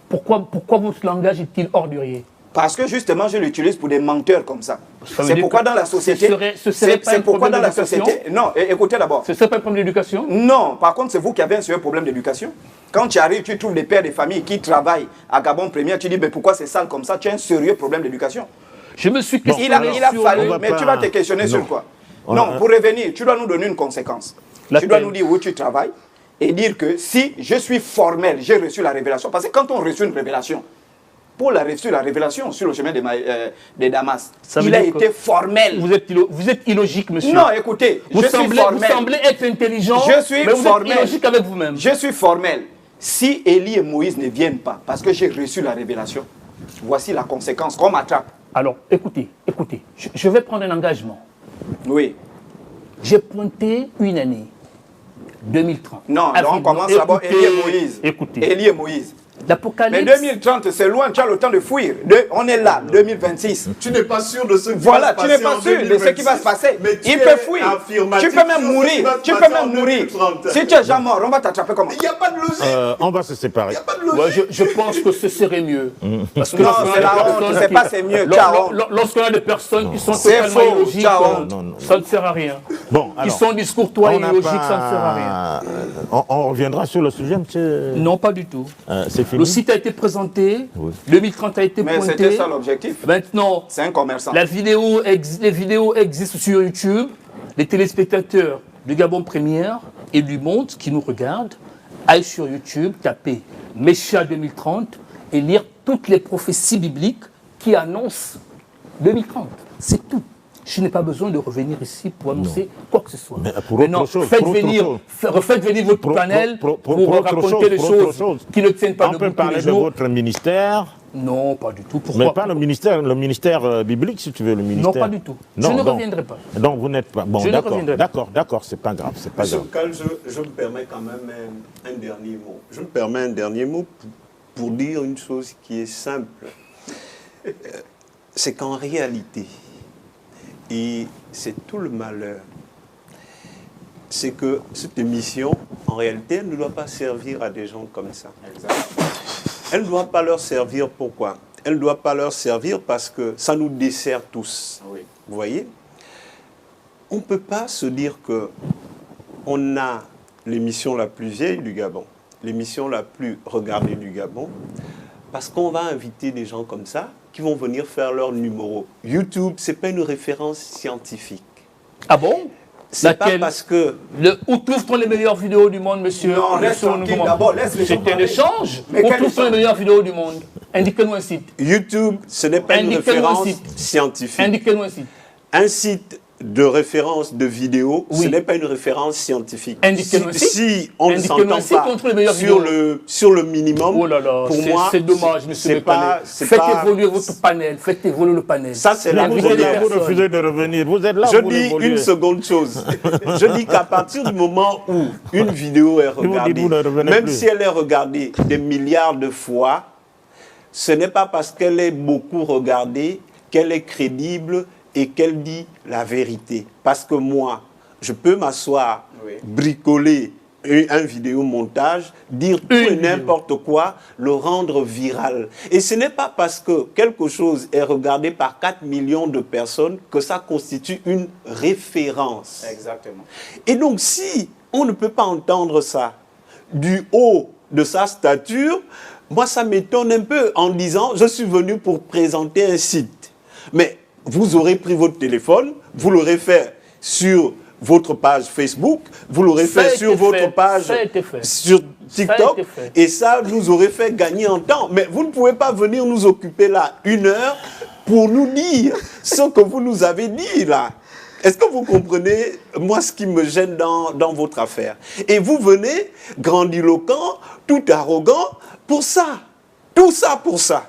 Pourquoi votre langage est-il ordurier? Parce que justement, je l'utilise pour des menteurs comme ça. Ça veut C'est dire pourquoi que dans la société... ce serait pas un C'est pourquoi problème dans la d'éducation? société... Non, écoutez d'abord. Ce serait pas un problème d'éducation? Non, par contre, c'est vous qui avez un sérieux problème d'éducation. Quand tu arrives, tu trouves des pères de famille qui travaillent à Gabon Première, tu dis, mais pourquoi c'est sale comme ça? Tu as un sérieux problème d'éducation. Je me suis Il a questionné sur- fallu, on va mais pas- tu vas te questionner sur Non. quoi? On Non, a- pour revenir, tu dois nous donner une conséquence. Laquelle? Tu dois nous dire où tu travailles et dire que si je suis formel, j'ai reçu la révélation. Parce que quand on reçoit une révélation, Paul a reçu la révélation sur le chemin de Damas. Ça veut Il a dire que été formel. Vous êtes illogique, monsieur. Non, écoutez, Vous je suis semblez formel. être intelligent, Je suis mais vous formel. êtes illogique avec vous-même. Je suis formel. Si Élie et Moïse ne viennent pas, parce que j'ai reçu la révélation, voici la conséquence qu'on m'attrape. Alors, écoutez, je vais prendre un engagement. Oui. J'ai pointé une année, 2030. Non, Avril. on commence Non, d'abord Élie et Moïse. Écoutez, Élie et Moïse. Mais l'Apocalypse... 2030, c'est loin, tu as le temps de fuir. On est là, 2026. Tu n'es pas sûr de ce qui Voilà, va tu se n'es passer pas en sûr de ce qui va se 2026, passer. mais tu Il es peut fuir. affirmatif Tu peux même sur ce qui mourir. va se Tu passer peux en même mourir. 2030. Si tu es déjà mort, on va t'attraper comment? Il n'y a pas de logique. On va se séparer. Il n'y a pas de logique. Ouais, je pense que ce serait mieux. Parce que Non, lorsqu'on a c'est des la honte, personnes c'est qui- pas c'est mieux, tu as honte. Lorsqu'on a des personnes qui sont C'est totalement faux, illogiques, tu as honte. ça ne sert à rien. Bon, Qui alors, sont discourtois et on n'a illogiques, pas- ça ne sert à rien. On reviendra sur le sujet, monsieur. Non, pas du tout. C'est fini. Le site a été présenté, Oui. 2030 a été Mais c'était pointé. ça l'objectif. Maintenant, C'est un commerçant. les vidéos existent sur YouTube. Les téléspectateurs de Gabon Première et du monde qui nous regardent, aillent sur YouTube, tapez Messia 2030 et lire toutes les prophéties bibliques qui annoncent 2030. C'est tout. Je n'ai pas besoin de revenir ici pour annoncer quoi que ce soit. Mais pour Maintenant, autre chose, faites pour autre venir votre panel pour raconter des choses qui ne tiennent pas on debout peut tous parler les de jours. votre ministère, Non, pas du tout. Pourquoi? mais pas le ministère biblique, si tu veux, le ministère. Non, pas du tout. Non, je ne donc- reviendrai pas. Donc vous n'êtes pas... Bon, Je ne d'accord, reviendrai pas. d'accord, c'est pas grave, c'est pas Monsieur grave. Cal, je me permets quand même un dernier mot. Je me permets un dernier mot pour dire une chose qui est simple. C'est qu'en réalité, et c'est tout le malheur, c'est que cette émission, en réalité, elle ne doit pas servir à des gens comme ça. Elle ne doit pas leur servir, pourquoi? Elle ne doit pas leur servir parce que ça nous dessert tous. Oui. Vous voyez? On ne peut pas se dire que on a l'émission la plus vieille du Gabon, l'émission la plus regardée du Gabon, parce qu'on va inviter des gens comme ça qui vont venir faire leur numéro. YouTube, ce n'est pas une référence scientifique. Ah bon? C'est pas Laquelle? parce que... Où trouve-t-on les meilleures vidéos du monde, monsieur? Non, laisse tranquille d'abord, laisse les gens C'est un parler. échange. Mais Où quel trouve-t-on les échange? meilleures vidéos du monde? Indiquez-nous un site. YouTube, ce n'est pas une Indiquez-nous un référence site. scientifique. Indiquez-nous un site. Un site de référence de vidéo, Oui. ce n'est pas une référence scientifique. Indiquez-nous un site. Si on ne Indiquez-nous s'entend un site pas contre les meilleures sur vidéos. sur le minimum, Oh là là, pour moi, c'est dommage, monsieur c'est pas, Mekane. Faites évoluer pas... votre panel. Faites évoluer le panel. Ça, c'est la Vous Invitez des êtes là, vous personnes. refusez de revenir. Vous êtes là, Je vous dis évoluez. une seconde chose. Je dis qu'à partir du moment où une vidéo est regardée, vous ne revenez même plus. si elle est regardée des milliards de fois, ce n'est pas parce qu'elle est beaucoup regardée qu'elle est crédible et qu'elle dit la vérité. Parce que moi, je peux m'asseoir, Oui. bricoler un vidéomontage, dire tout et n'importe quoi, le rendre viral. Et ce n'est pas parce que quelque chose est regardé par 4 millions de personnes que ça constitue une référence. Exactement. Et donc, si on ne peut pas entendre ça du haut de sa stature, moi, ça m'étonne un peu en disant, je suis venu pour présenter un site. Mais vous aurez pris votre téléphone, vous l'aurez fait sur votre page Facebook, vous l'aurez Ça a fait été sur votre fait. page Ça a été fait. sur Ça a TikTok, été fait. et ça nous aurait fait gagner en temps. Mais vous ne pouvez pas venir nous occuper là 1 heure pour nous dire ce que vous nous avez dit là. Est-ce que vous comprenez, moi, ce qui me gêne dans votre affaire? Et vous venez, grandiloquent, tout arrogant, pour ça. Tout ça pour ça.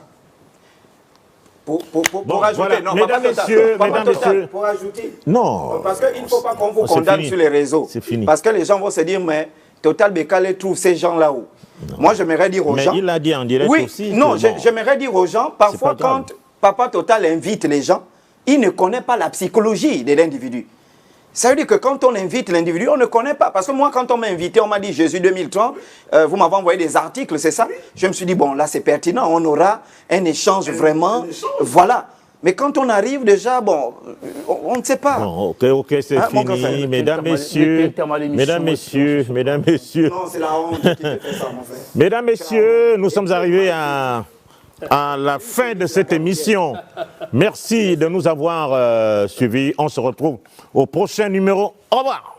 Pour Bon, ajouter, voilà. non, Mesdames, Papa messieurs, Total, mesdames, Papa Total, messieurs. pour ajouter. Non. Parce qu'il ne faut pas qu'on vous C'est condamne fini. sur les réseaux. C'est fini. Parce que les gens vont se dire, mais Total Bekale trouve ces gens là-haut. Moi, j'aimerais dire aux Mais gens... il l'a dit en direct oui, aussi. non, que bon, j'aimerais dire aux gens, parfois pas grave. quand Papa Total invite les gens, il ne connaît pas la psychologie de l'individu. Ça veut dire que quand on invite l'individu, on ne connaît pas. Parce que moi, quand on m'a invité, on m'a dit Jésus 2030, vous m'avez envoyé des articles, c'est ça? Je me suis dit, bon, là, c'est pertinent, on aura un échange vraiment. Voilà. Mais quand on arrive déjà, bon, on ne sait pas. Bon, ok, c'est Hein, mon grand fini. frère, Mesdames, mettez messieurs, un terme à l'émission, mesdames, messieurs, mesdames, messieurs, Non, c'est la honte qui te fait ça, mon frère. mesdames, messieurs, nous sommes arrivés à la fin de cette émission. Merci de nous avoir suivis. On se retrouve au prochain numéro. Au revoir.